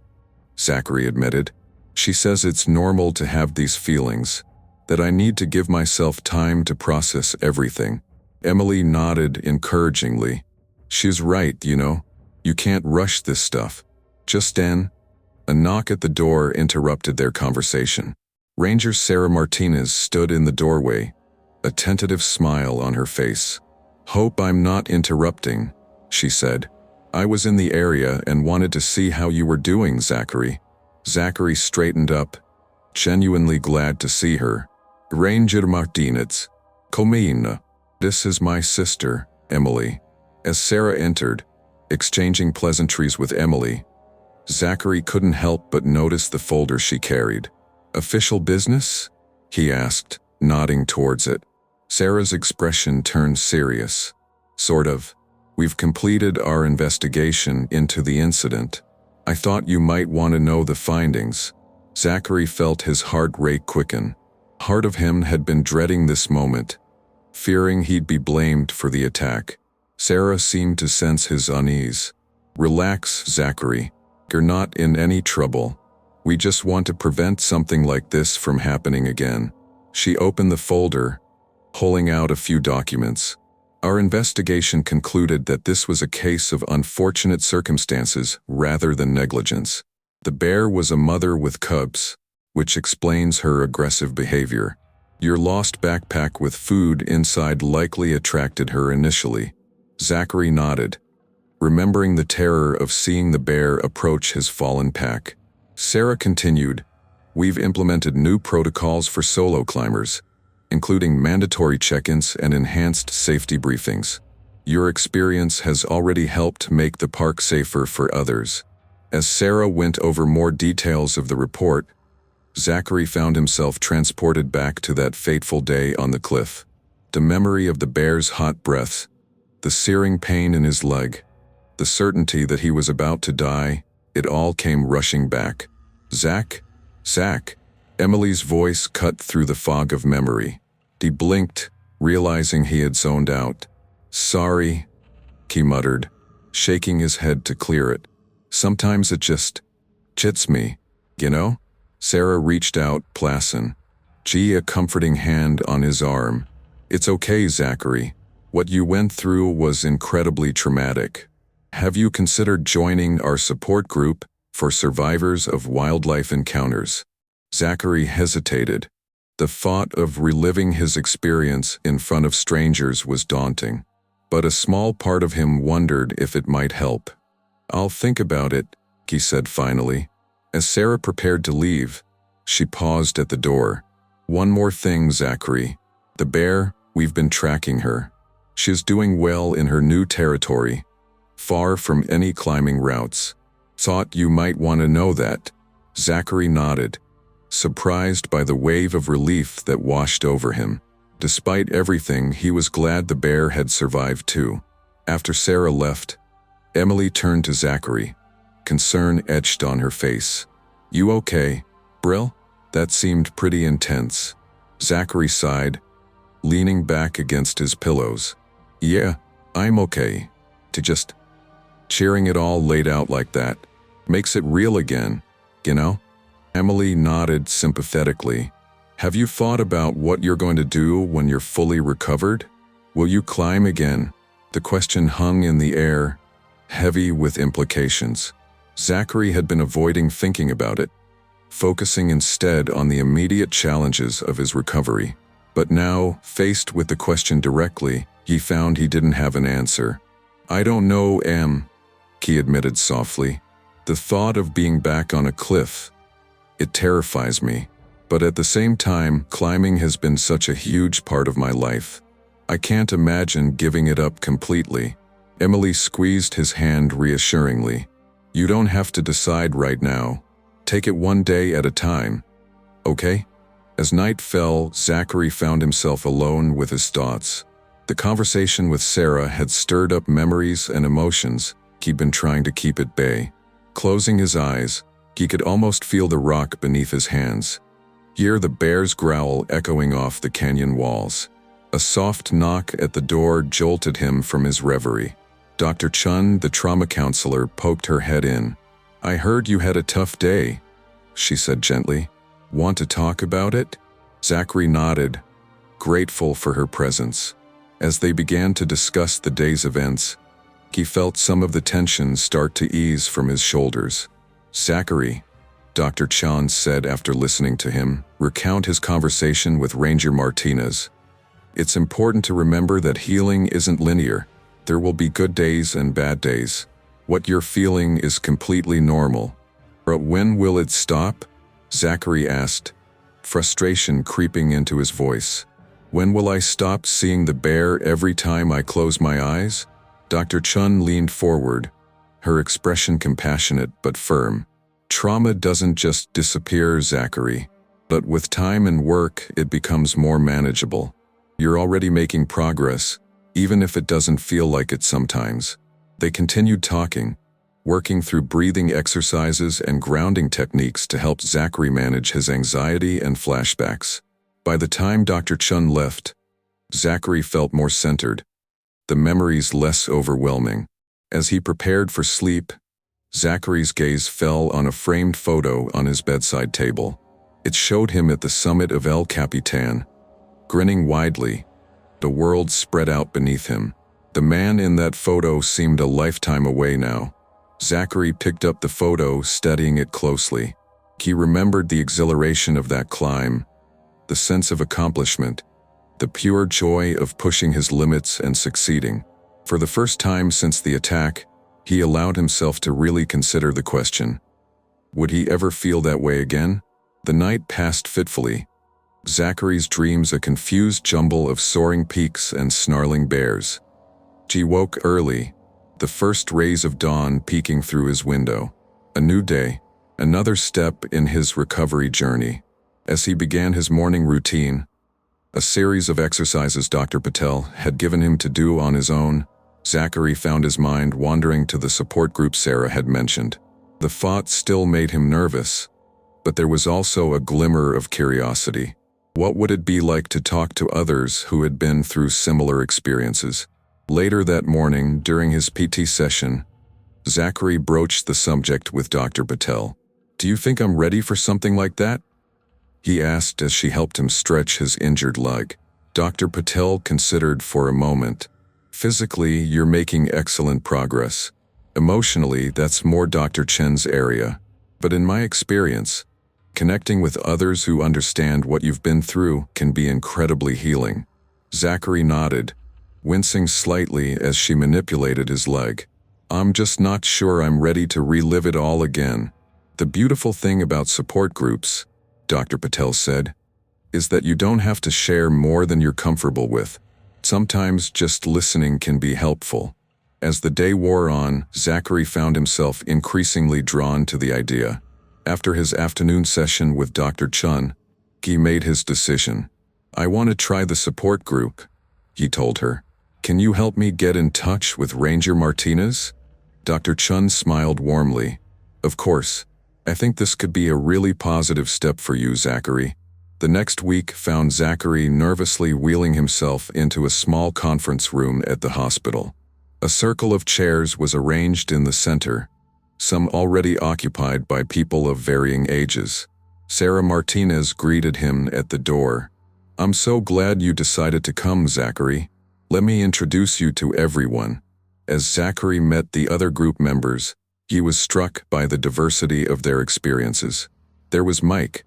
Zachary admitted. She says it's normal to have these feelings, that I need to give myself time to process everything. Emily nodded encouragingly. She's right, you know. You can't rush this stuff. Just then, a knock at the door interrupted their conversation. Ranger Sarah Martinez stood in the doorway, a tentative smile on her face. Hope I'm not interrupting, she said. I was in the area and wanted to see how you were doing, Zachary. Zachary straightened up, genuinely glad to see her. Ranger Martinez. Comina. This is my sister, Emily. As Sarah entered, exchanging pleasantries with Emily, Zachary couldn't help but notice the folder she carried. Official business? He asked, nodding towards it. Sarah's expression turned serious. Sort of. We've completed our investigation into the incident. I thought you might want to know the findings. Zachary felt his heart rate quicken. Part of him had been dreading this moment, fearing he'd be blamed for the attack. Sarah seemed to sense his unease. Relax, Zachary. You're not in any trouble. We just want to prevent something like this from happening again. She opened the folder, pulling out a few documents. Our investigation concluded that this was a case of unfortunate circumstances rather than negligence. The bear was a mother with cubs, which explains her aggressive behavior. Your lost backpack with food inside likely attracted her initially. Zachary nodded, remembering the terror of seeing the bear approach his fallen pack. Sarah continued, We've implemented new protocols for solo climbers, including mandatory check-ins and enhanced safety briefings. Your experience has already helped make the park safer for others. As Sarah went over more details of the report, Zachary found himself transported back to that fateful day on the cliff. The memory of the bear's hot breath, the searing pain in his leg, the certainty that he was about to die, it all came rushing back. Zach? Emily's voice cut through the fog of memory. He blinked, realizing he had zoned out. Sorry, he muttered, shaking his head to clear it. Sometimes it just hits me, you know? Sarah reached out, placid, a comforting hand on his arm. It's okay, Zachary. What you went through was incredibly traumatic. Have you considered joining our support group for survivors of wildlife encounters? Zachary hesitated. The thought of reliving his experience in front of strangers was daunting, but a small part of him wondered if it might help. I'll think about it, he said finally. As Sarah prepared to leave, she paused at the door. One more thing, Zachary. The bear, we've been tracking her. She's doing well in her new territory, far from any climbing routes. Thought you might want to know that. Zachary nodded, surprised by the wave of relief that washed over him. Despite everything, he was glad the bear had survived too. After Sarah left, Emily turned to Zachary, concern etched on her face. You okay, Brill? That seemed pretty intense. Zachary sighed, leaning back against his pillows. Yeah, I'm okay. To just cheering it all laid out like that makes it real again, you know? Emily nodded sympathetically. Have you thought about what you're going to do when you're fully recovered? Will you climb again? The question hung in the air, heavy with implications. Zachary had been avoiding thinking about it, focusing instead on the immediate challenges of his recovery. But now, faced with the question directly, he found he didn't have an answer. I don't know, he admitted softly. "The thought of being back on a cliff, it terrifies me. But at the same time, climbing has been such a huge part of my life. I can't imagine giving it up completely." Emily squeezed his hand reassuringly. "You don't have to decide right now. Take it one day at a time. Okay?" As night fell, Zachary found himself alone with his thoughts. The conversation with Sarah had stirred up memories and emotions he'd been trying to keep at bay. Closing his eyes, he could almost feel the rock beneath his hands. Hear the bear's growl echoing off the canyon walls. A soft knock at the door jolted him from his reverie. Dr. Chun, the trauma counselor, poked her head in. "I heard you had a tough day," she said gently. "Want to talk about it?" Zachary nodded, grateful for her presence. As they began to discuss the day's events, he felt some of the tension start to ease from his shoulders. "Zachary," Dr. Chun said after listening to him recount his conversation with Ranger Martinez, "it's important to remember that healing isn't linear. There will be good days and bad days. What you're feeling is completely normal. But when will it stop?" Zachary asked, frustration creeping into his voice. "When will I stop seeing the bear every time I close my eyes?" Dr. Chun leaned forward, her expression compassionate but firm. "Trauma doesn't just disappear, Zachary, but with time and work it becomes more manageable. You're already making progress, even if it doesn't feel like it sometimes." They continued talking, working through breathing exercises and grounding techniques to help Zachary manage his anxiety and flashbacks. By the time Dr. Chun left, Zachary felt more centered, the memories less overwhelming. As he prepared for sleep, Zachary's gaze fell on a framed photo on his bedside table. It showed him at the summit of El Capitan, grinning widely, the world spread out beneath him. The man in that photo seemed a lifetime away now. Zachary picked up the photo, studying it closely. He remembered the exhilaration of that climb, the sense of accomplishment, the pure joy of pushing his limits and succeeding. For the first time since the attack, he allowed himself to really consider the question. Would he ever feel that way again? The night passed fitfully, Zachary's dreams a confused jumble of soaring peaks and snarling bears. He woke early, the first rays of dawn peeking through his window. A new day, another step in his recovery journey. As he began his morning routine, a series of exercises Dr. Patel had given him to do on his own, Zachary found his mind wandering to the support group Sarah had mentioned. The thought still made him nervous, but there was also a glimmer of curiosity. What would it be like to talk to others who had been through similar experiences? Later that morning, during his PT session, Zachary broached the subject with Dr. Patel. "Do you think I'm ready for something like that?" he asked as she helped him stretch his injured leg. Dr. Patel considered for a moment. "Physically, you're making excellent progress. Emotionally, that's more Dr. Chen's area. But in my experience, connecting with others who understand what you've been through can be incredibly healing." Zachary nodded, wincing slightly as she manipulated his leg. "I'm just not sure I'm ready to relive it all again." "The beautiful thing about support groups," Dr. Patel said, "is that you don't have to share more than you're comfortable with. Sometimes just listening can be helpful." As the day wore on, Zachary found himself increasingly drawn to the idea. After his afternoon session with Dr. Chun, he made his decision. "I want to try the support group," he told her. "Can you help me get in touch with Ranger Martinez?" Dr. Chun smiled warmly. "Of course. I think this could be a really positive step for you, Zachary." The next week found Zachary nervously wheeling himself into a small conference room at the hospital. A circle of chairs was arranged in the center, some already occupied by people of varying ages. Sarah Martinez greeted him at the door. "I'm so glad you decided to come, Zachary. Let me introduce you to everyone." As Zachary met the other group members, he was struck by the diversity of their experiences. There was Mike,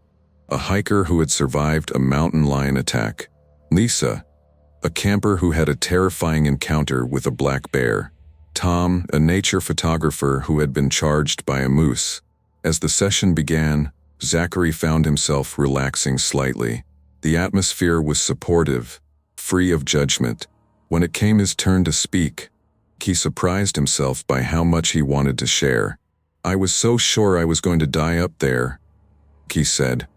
a hiker who had survived a mountain lion attack. Lisa, a camper who had a terrifying encounter with a black bear. Tom, Tom, a nature photographer who had been charged by a moose. As the session began, Zachary found himself relaxing slightly. The atmosphere was supportive, free of judgment. When it came his turn to speak, he surprised himself by how much he wanted to share. "I was so sure I was going to die up there," he said,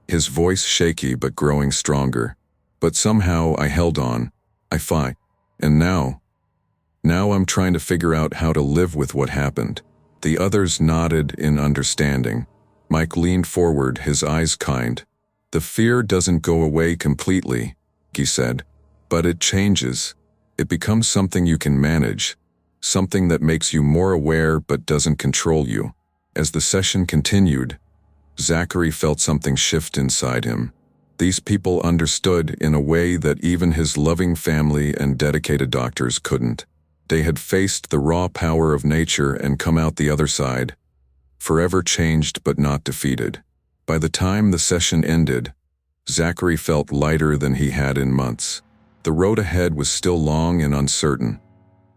his voice shaky but growing stronger. "But somehow I held on. I fought. And now I'm trying to figure out how to live with what happened." The others nodded in understanding. Mike leaned forward, his eyes kind. "The fear doesn't go away completely," he said, "but it changes. It becomes something you can manage, something that makes you more aware but doesn't control you." As the session continued, Zachary felt something shift inside him. These people understood in a way that even his loving family and dedicated doctors couldn't. They had faced the raw power of nature and come out the other side, forever changed but not defeated. By the time the session ended, Zachary felt lighter than he had in months. The road ahead was still long and uncertain,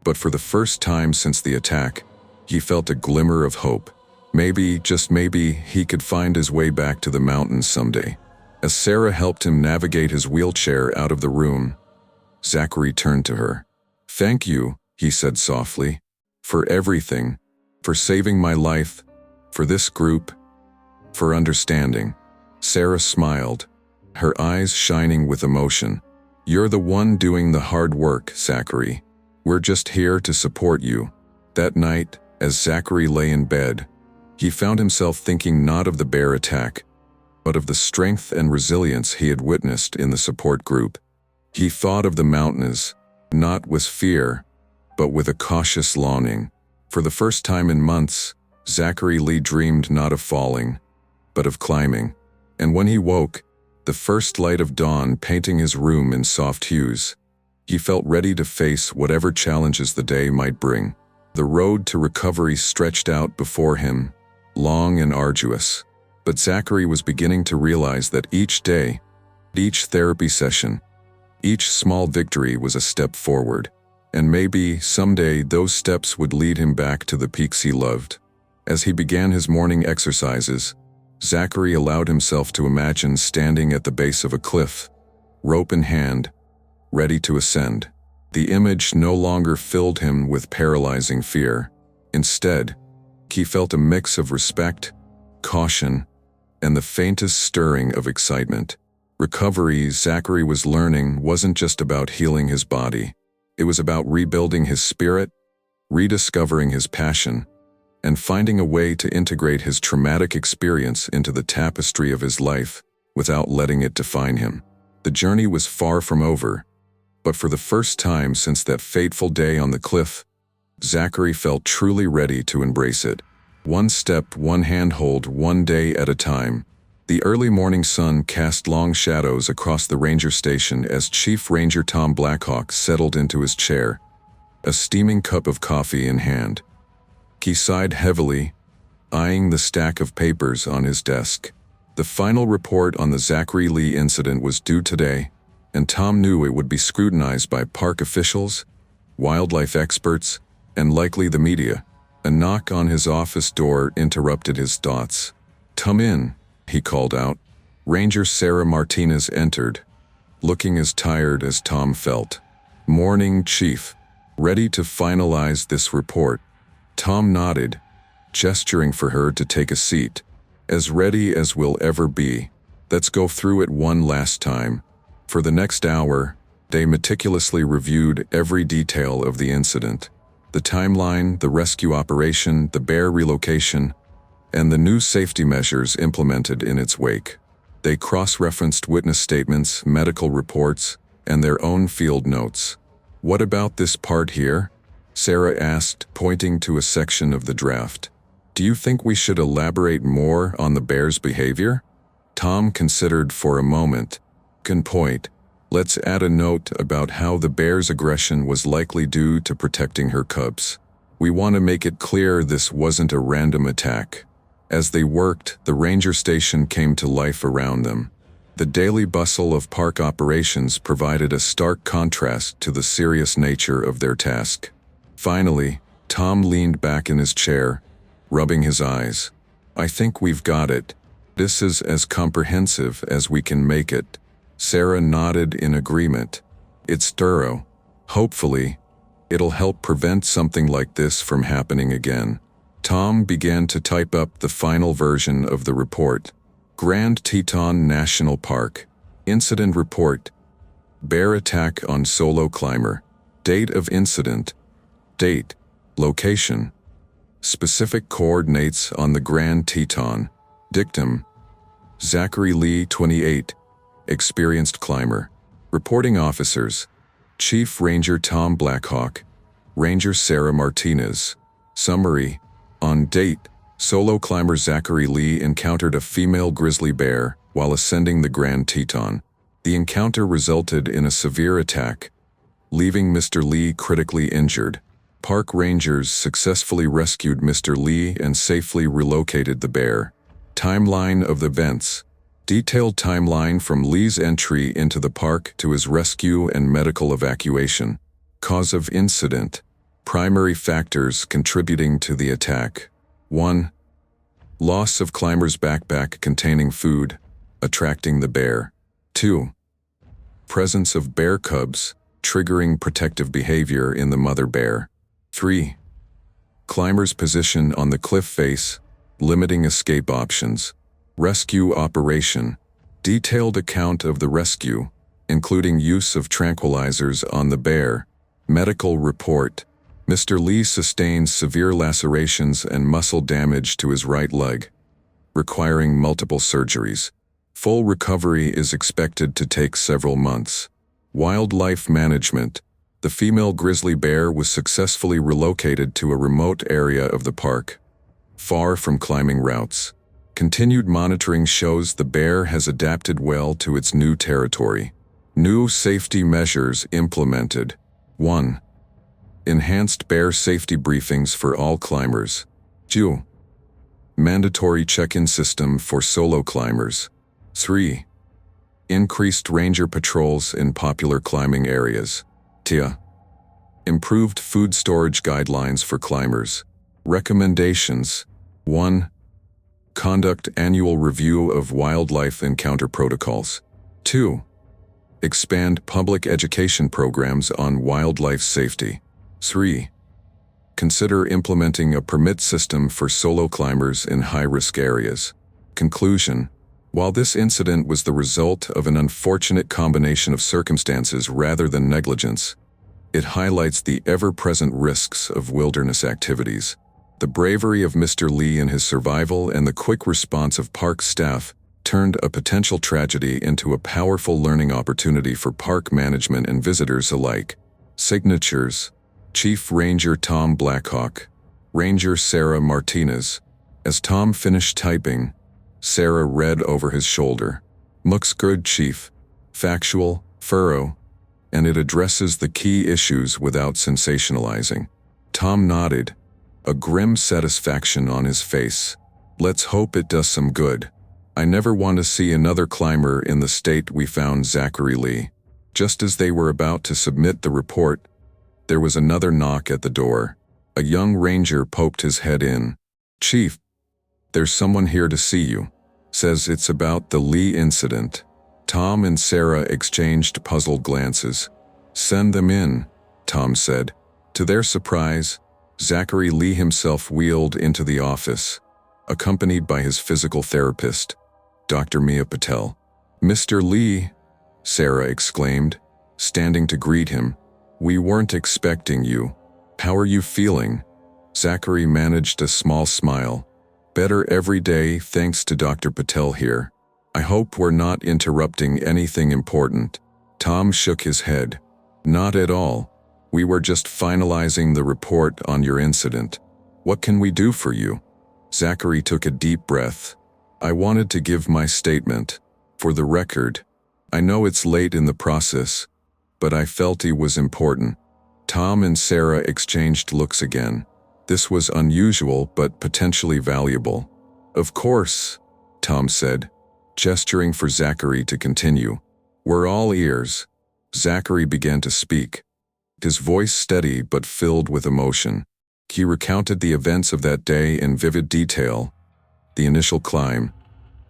but for the first time since the attack, he felt a glimmer of hope. Maybe, just maybe, he could find his way back to the mountains someday. As Sarah helped him navigate his wheelchair out of the room, Zachary turned to her. "Thank you," he said softly, "for everything, for saving my life, for this group, for understanding." Sarah smiled, her eyes shining with emotion. "You're the one doing the hard work, Zachary. We're just here to support you." That night, as Zachary lay in bed, he found himself thinking not of the bear attack, but of the strength and resilience he had witnessed in the support group. He thought of the mountains, not with fear, but with a cautious longing. For the first time in months, Zachary Lee dreamed not of falling, but of climbing. And when he woke, the first light of dawn painting his room in soft hues, he felt ready to face whatever challenges the day might bring. The road to recovery stretched out before him, long and arduous. But Zachary was beginning to realize that each day, each therapy session, each small victory was a step forward. And maybe, someday, those steps would lead him back to the peaks he loved. As he began his morning exercises, Zachary allowed himself to imagine standing at the base of a cliff, rope in hand, ready to ascend. The image no longer filled him with paralyzing fear. Instead, he felt a mix of respect, caution, and the faintest stirring of excitement. Recovery, Zachary was learning, wasn't just about healing his body. It was about rebuilding his spirit, rediscovering his passion, and finding a way to integrate his traumatic experience into the tapestry of his life without letting it define him. The journey was far from over, but for the first time since that fateful day on the cliff, Zachary felt truly ready to embrace it. One step, one handhold, one day at a time. The early morning sun cast long shadows across the ranger station as Chief Ranger Tom Blackhawk settled into his chair, a steaming cup of coffee in hand. He sighed heavily, eyeing the stack of papers on his desk. The final report on the Zachary Lee incident was due today, and Tom knew it would be scrutinized by park officials, wildlife experts, and likely the media. A knock on his office door interrupted his thoughts. "Come in," he called out. Ranger Sarah Martinez entered, looking as tired as Tom felt. "Morning, Chief. Ready to finalize this report?" Tom nodded, gesturing for her to take a seat. "As ready as we'll ever be. Let's go through it one last time." For the next hour, they meticulously reviewed every detail of the incident. The timeline, the rescue operation, the bear relocation, and the new safety measures implemented in its wake. They cross-referenced witness statements, medical reports, and their own field notes. "What about this part here?" Sarah asked, pointing to a section of the draft. "Do you think we should elaborate more on the bear's behavior?" Tom considered for a moment. "Good point. Let's add a note about how the bear's aggression was likely due to protecting her cubs. We want to make it clear this wasn't a random attack." As they worked, the ranger station came to life around them. The daily bustle of park operations provided a stark contrast to the serious nature of their task. Finally, Tom leaned back in his chair, rubbing his eyes. I think we've got it. This is as comprehensive as we can make it. Sarah nodded in agreement. It's thorough. Hopefully, it'll help prevent something like this from happening again. Tom began to type up the final version of the report. Grand Teton National Park. Incident report. Bear attack on solo climber. Date of incident. Date. Location. Specific coordinates on the Grand Teton. Dictum. Zachary Lee, 28. Experienced climber. Reporting officers. Chief Ranger Tom Blackhawk. Ranger Sarah Martinez. Summary. On date, solo climber Zachary Lee encountered a female grizzly bear while ascending the Grand Teton. The encounter resulted in a severe attack, leaving Mr. Lee critically injured. Park rangers successfully rescued Mr. Lee and safely relocated the bear. Timeline of the events. Detailed timeline from Lee's entry into the park to his rescue and medical evacuation. Cause of incident. Primary factors contributing to the attack. 1. Loss of climber's backpack containing food, attracting the bear. 2. Presence of bear cubs, triggering protective behavior in the mother bear. 3. Climber's position on the cliff face, limiting escape options. Rescue operation. Detailed account of the rescue, including use of tranquilizers on the bear. Medical report. Mr. Lee sustained severe lacerations and muscle damage to his right leg, requiring multiple surgeries. Full recovery is expected to take several months. Wildlife management. The female grizzly bear was successfully relocated to a remote area of the park, far from climbing routes. Continued monitoring shows the bear has adapted well to its new territory. New safety measures implemented. 1. Enhanced bear safety briefings for all climbers. 2. Mandatory check-in system for solo climbers. 3. Increased ranger patrols in popular climbing areas. 2. Improved food storage guidelines for climbers. Recommendations. 1. Conduct annual review of wildlife encounter protocols. 2. Expand public education programs on wildlife safety. 3. Consider implementing a permit system for solo climbers in high-risk areas. Conclusion. While this incident was the result of an unfortunate combination of circumstances rather than negligence, it highlights the ever-present risks of wilderness activities. The bravery of Mr. Lee in his survival and the quick response of park staff turned a potential tragedy into a powerful learning opportunity for park management and visitors alike. Signatures. Chief Ranger Tom Blackhawk. Ranger Sarah Martinez. As Tom finished typing, Sarah read over his shoulder. Looks good, Chief. Factual, thorough, and it addresses the key issues without sensationalizing. Tom nodded, a grim satisfaction on his face. Let's hope it does some good. I never want to see another climber in the state we found Zachary Lee. Just as they were about to submit the report, there was another knock at the door. A young ranger poked his head in. Chief, there's someone here to see you. Says it's about the Lee incident. Tom and Sarah exchanged puzzled glances. Send them in, Tom said. To their surprise, Zachary Lee himself wheeled into the office, accompanied by his physical therapist, Dr. Mia Patel. Mr. Lee, Sarah exclaimed, standing to greet him. We weren't expecting you. How are you feeling? Zachary managed a small smile. Better every day thanks to Dr. Patel here. I hope we're not interrupting anything important. Tom shook his head. Not at all. We were just finalizing the report on your incident. What can we do for you? Zachary took a deep breath. I wanted to give my statement. For the record, I know it's late in the process, but I felt it was important. Tom and Sarah exchanged looks again. This was unusual but potentially valuable. Of course, Tom said, gesturing for Zachary to continue. We're all ears. Zachary began to speak, his voice steady but filled with emotion. He recounted the events of that day in vivid detail: the initial climb,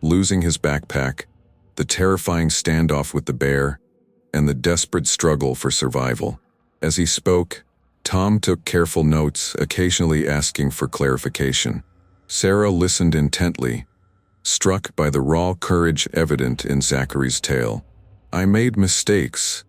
losing his backpack, the terrifying standoff with the bear, and the desperate struggle for survival. As he spoke, Tom took careful notes, occasionally asking for clarification. Sarah listened intently, struck by the raw courage evident in Zachary's tale. "I made mistakes,"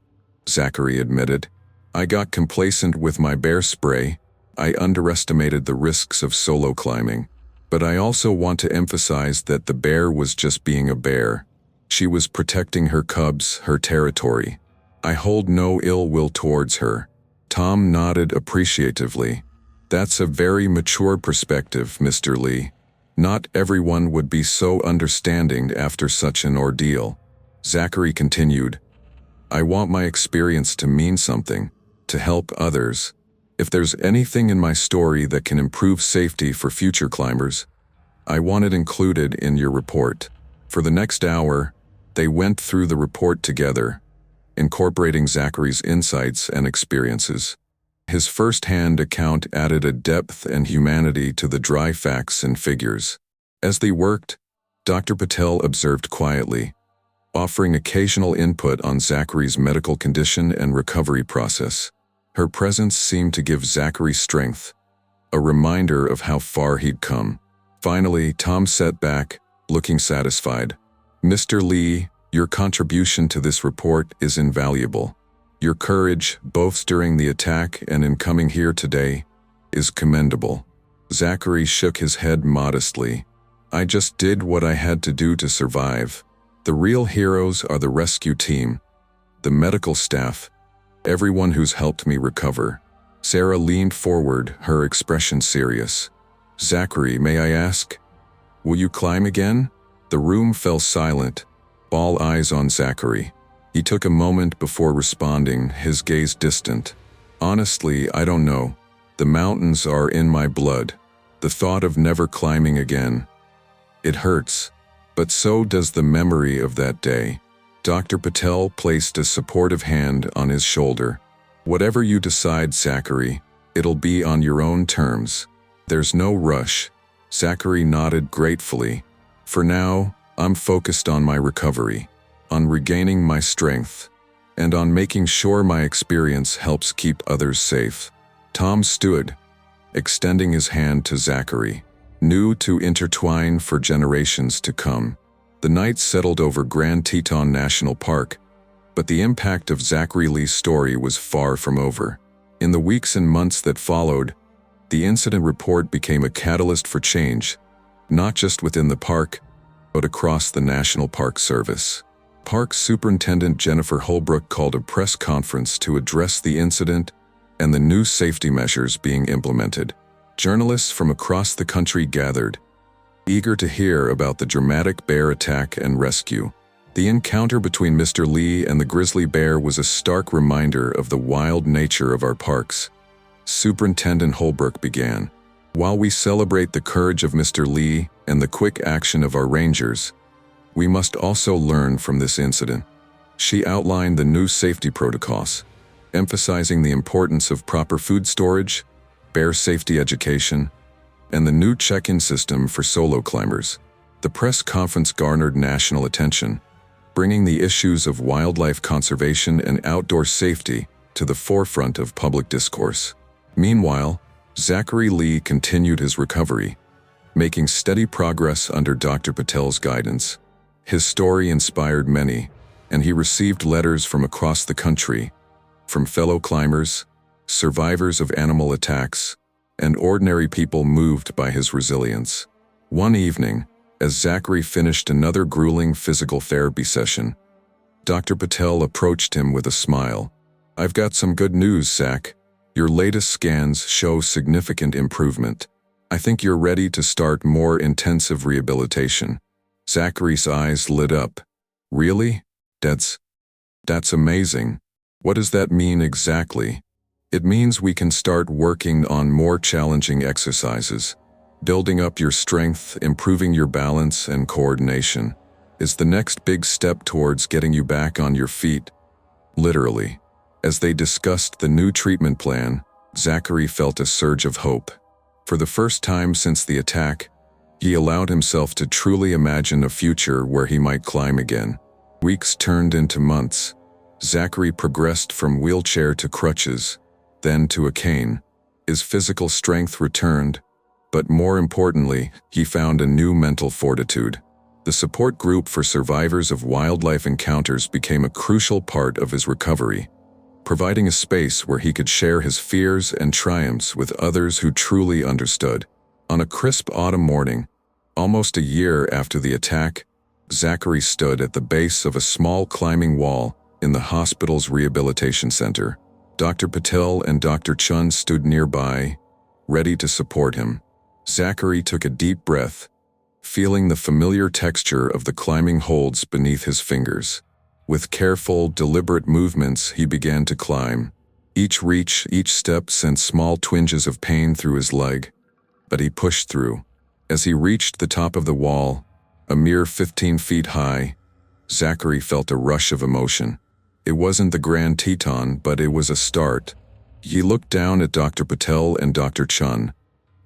Zachary admitted. "I got complacent with my bear spray. I underestimated the risks of solo climbing. But I also want to emphasize that the bear was just being a bear. She was protecting her cubs, her territory. I hold no ill will towards her." Tom nodded appreciatively. "That's a very mature perspective, Mr. Lee. Not everyone would be so understanding after such an ordeal." Zachary continued, "I want my experience to mean something, to help others. If there's anything in my story that can improve safety for future climbers, I want it included in your report." For the next hour, they went through the report together, incorporating Zachary's insights and experiences. His first-hand account added a depth and humanity to the dry facts and figures. As they worked, Dr. Patel observed quietly, offering occasional input on Zachary's medical condition and recovery process. Her presence seemed to give Zachary strength, a reminder of how far he'd come. Finally, Tom sat back, looking satisfied. "Mr. Lee, your contribution to this report is invaluable. Your courage, both during the attack and in coming here today, is commendable." Zachary shook his head modestly. "I just did what I had to do to survive. The real heroes are the rescue team, the medical staff, everyone who's helped me recover." Sarah leaned forward, her expression serious. "Zachary, may I ask, will you climb again?" The room fell silent, all eyes on Zachary. He took a moment before responding, his gaze distant. "Honestly, I don't know. The mountains are in my blood. The thought of never climbing again. It hurts, but so does the memory of that day." Dr. Patel placed a supportive hand on his shoulder. "Whatever you decide, Zachary, it'll be on your own terms. There's no rush." Zachary nodded gratefully. "For now, I'm focused on my recovery, on regaining my strength, and on making sure my experience helps keep others safe." Tom stood, extending his hand to Zachary, new to intertwine for generations to come. The night settled over Grand Teton National Park, but the impact of Zachary Lee's story was far from over. In the weeks and months that followed, the incident report became a catalyst for change, not just within the park, but across the National Park Service. Park Superintendent Jennifer Holbrook called a press conference to address the incident and the new safety measures being implemented. Journalists from across the country gathered, eager to hear about the dramatic bear attack and rescue. The encounter between Mr. Lee and the grizzly bear was a stark reminder of the wild nature of our parks. Superintendent Holbrook began, "While we celebrate the courage of Mr. Lee and the quick action of our rangers, we must also learn from this incident." She outlined the new safety protocols, emphasizing the importance of proper food storage, bear safety education, and the new check-in system for solo climbers. The press conference garnered national attention, bringing the issues of wildlife conservation and outdoor safety to the forefront of public discourse. Meanwhile, Zachary Lee continued his recovery, making steady progress under Dr. Patel's guidance. His story inspired many, and he received letters from across the country, from fellow climbers, survivors of animal attacks, and ordinary people moved by his resilience. One evening, as Zachary finished another grueling physical therapy session, Dr. Patel approached him with a smile. "I've got some good news, Zach. Your latest scans show significant improvement. I think you're ready to start more intensive rehabilitation." Zachary's eyes lit up. "Really? That's amazing. What does that mean exactly?" "It means we can start working on more challenging exercises. Building up your strength, improving your balance and coordination is the next big step towards getting you back on your feet." Literally. As they discussed the new treatment plan, Zachary felt a surge of hope. For the first time since the attack, he allowed himself to truly imagine a future where he might climb again. Weeks turned into months. Zachary progressed from wheelchair to crutches, then to a cane. His physical strength returned, but more importantly, he found a new mental fortitude. The support group for survivors of wildlife encounters became a crucial part of his recovery, providing a space where he could share his fears and triumphs with others who truly understood. On a crisp autumn morning, almost a year after the attack, Zachary stood at the base of a small climbing wall in the hospital's rehabilitation center. Dr. Patel and Dr. Chun stood nearby, ready to support him. Zachary took a deep breath, feeling the familiar texture of the climbing holds beneath his fingers. With careful, deliberate movements, he began to climb. Each reach, each step sent small twinges of pain through his leg, but he pushed through. As he reached the top of the wall, a mere 15 feet high, Zachary felt a rush of emotion. It wasn't the Grand Teton, but it was a start. He looked down at Dr. Patel and Dr. Chun,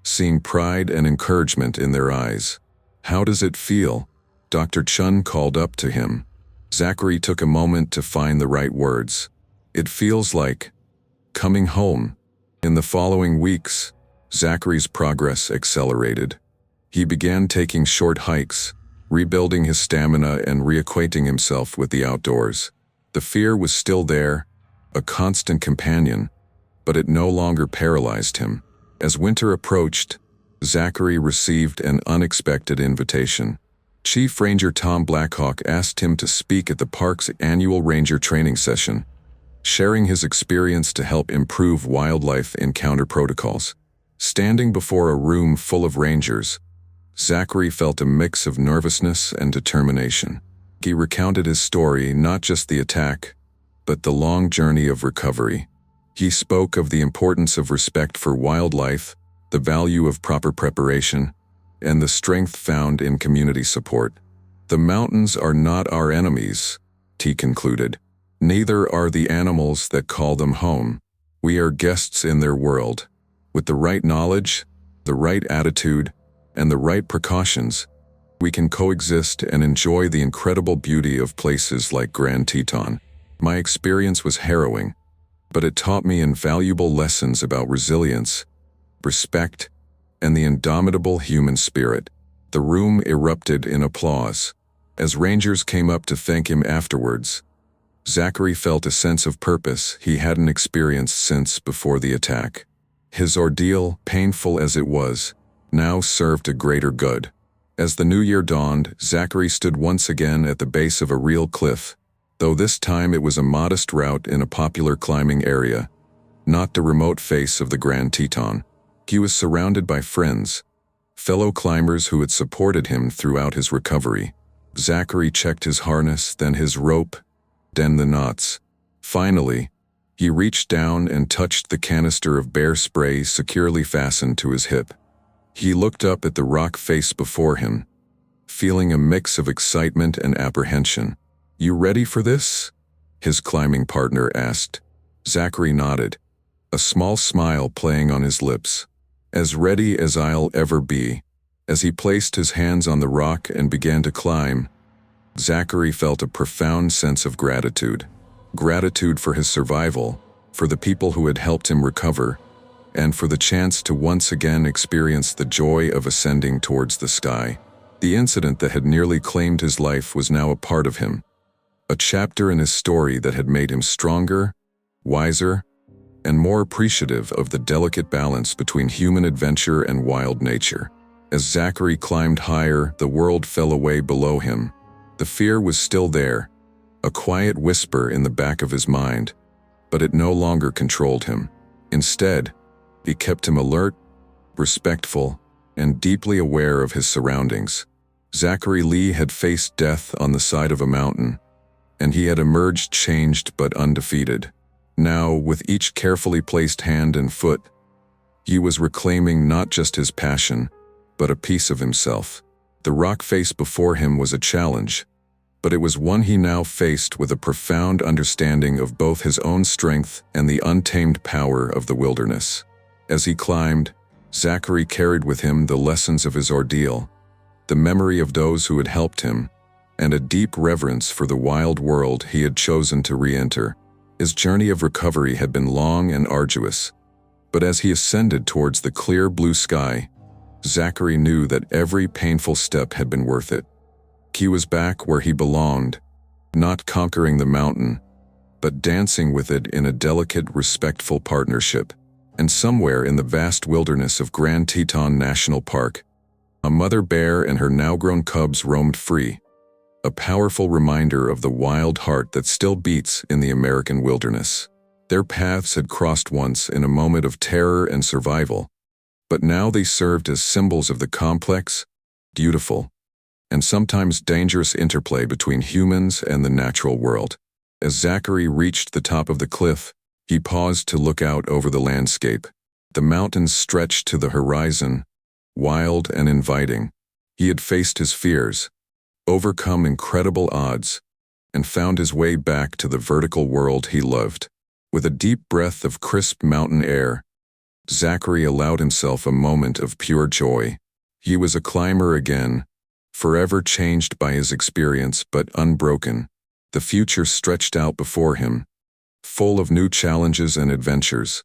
seeing pride and encouragement in their eyes. "How does it feel?" Dr. Chun called up to him. Zachary took a moment to find the right words. "It feels like coming home." In the following weeks, Zachary's progress accelerated. He began taking short hikes, rebuilding his stamina and reacquainting himself with the outdoors. The fear was still there, a constant companion, but it no longer paralyzed him. As winter approached, Zachary received an unexpected invitation. Chief Ranger Tom Blackhawk asked him to speak at the park's annual ranger training session, sharing his experience to help improve wildlife encounter protocols. Standing before a room full of rangers, Zachary felt a mix of nervousness and determination. He recounted his story, not just the attack, but the long journey of recovery. He spoke of the importance of respect for wildlife, the value of proper preparation, and the strength found in community support. "The mountains are not our enemies," he concluded. "Neither are the animals that call them home. We are guests in their world. With the right knowledge, the right attitude, and the right precautions, we can coexist and enjoy the incredible beauty of places like Grand Teton." My experience was harrowing, but it taught me invaluable lessons about resilience, respect, and the indomitable human spirit. The room erupted in applause. As rangers came up to thank him afterwards, Zachary felt a sense of purpose he hadn't experienced since before the attack. His ordeal, painful as it was, now served a greater good. As the new year dawned, Zachary stood once again at the base of a real cliff, though this time it was a modest route in a popular climbing area, not the remote face of the Grand Teton. He was surrounded by friends, fellow climbers who had supported him throughout his recovery. Zachary checked his harness, then his rope, then the knots. Finally, he reached down and touched the canister of bear spray securely fastened to his hip. He looked up at the rock face before him, feeling a mix of excitement and apprehension. "You ready for this?" his climbing partner asked. Zachary nodded, a small smile playing on his lips. "As ready as I'll ever be." As he placed his hands on the rock and began to climb, Zachary felt a profound sense of gratitude. Gratitude for his survival, for the people who had helped him recover, and for the chance to once again experience the joy of ascending towards the sky. The incident that had nearly claimed his life was now a part of him, a chapter in his story that had made him stronger, wiser, and more appreciative of the delicate balance between human adventure and wild nature. As Zachary climbed higher, the world fell away below him. The fear was still there, a quiet whisper in the back of his mind, but it no longer controlled him. Instead, it kept him alert, respectful, and deeply aware of his surroundings. Zachary Lee had faced death on the side of a mountain, and he had emerged changed but undefeated. Now, with each carefully placed hand and foot, he was reclaiming not just his passion, but a piece of himself. The rock face before him was a challenge, but it was one he now faced with a profound understanding of both his own strength and the untamed power of the wilderness. As he climbed, Zachary carried with him the lessons of his ordeal, the memory of those who had helped him, and a deep reverence for the wild world he had chosen to re-enter. His journey of recovery had been long and arduous, but as he ascended towards the clear blue sky, Zachary knew that every painful step had been worth it. He was back where he belonged, not conquering the mountain, but dancing with it in a delicate, respectful partnership. And somewhere in the vast wilderness of Grand Teton National Park, a mother bear and her now-grown cubs roamed free, a powerful reminder of the wild heart that still beats in the American wilderness. Their paths had crossed once in a moment of terror and survival, but now they served as symbols of the complex, beautiful, and sometimes dangerous interplay between humans and the natural world. As Zachary reached the top of the cliff, he paused to look out over the landscape. The mountains stretched to the horizon, wild and inviting. He had faced his fears, overcome incredible odds, and found his way back to the vertical world he loved. With a deep breath of crisp mountain air, Zachary allowed himself a moment of pure joy. He was a climber again, forever changed by his experience but unbroken. The future stretched out before him, full of new challenges and adventures,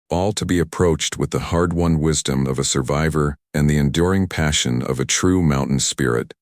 all to be approached with the hard-won wisdom of a survivor and the enduring passion of a true mountain spirit.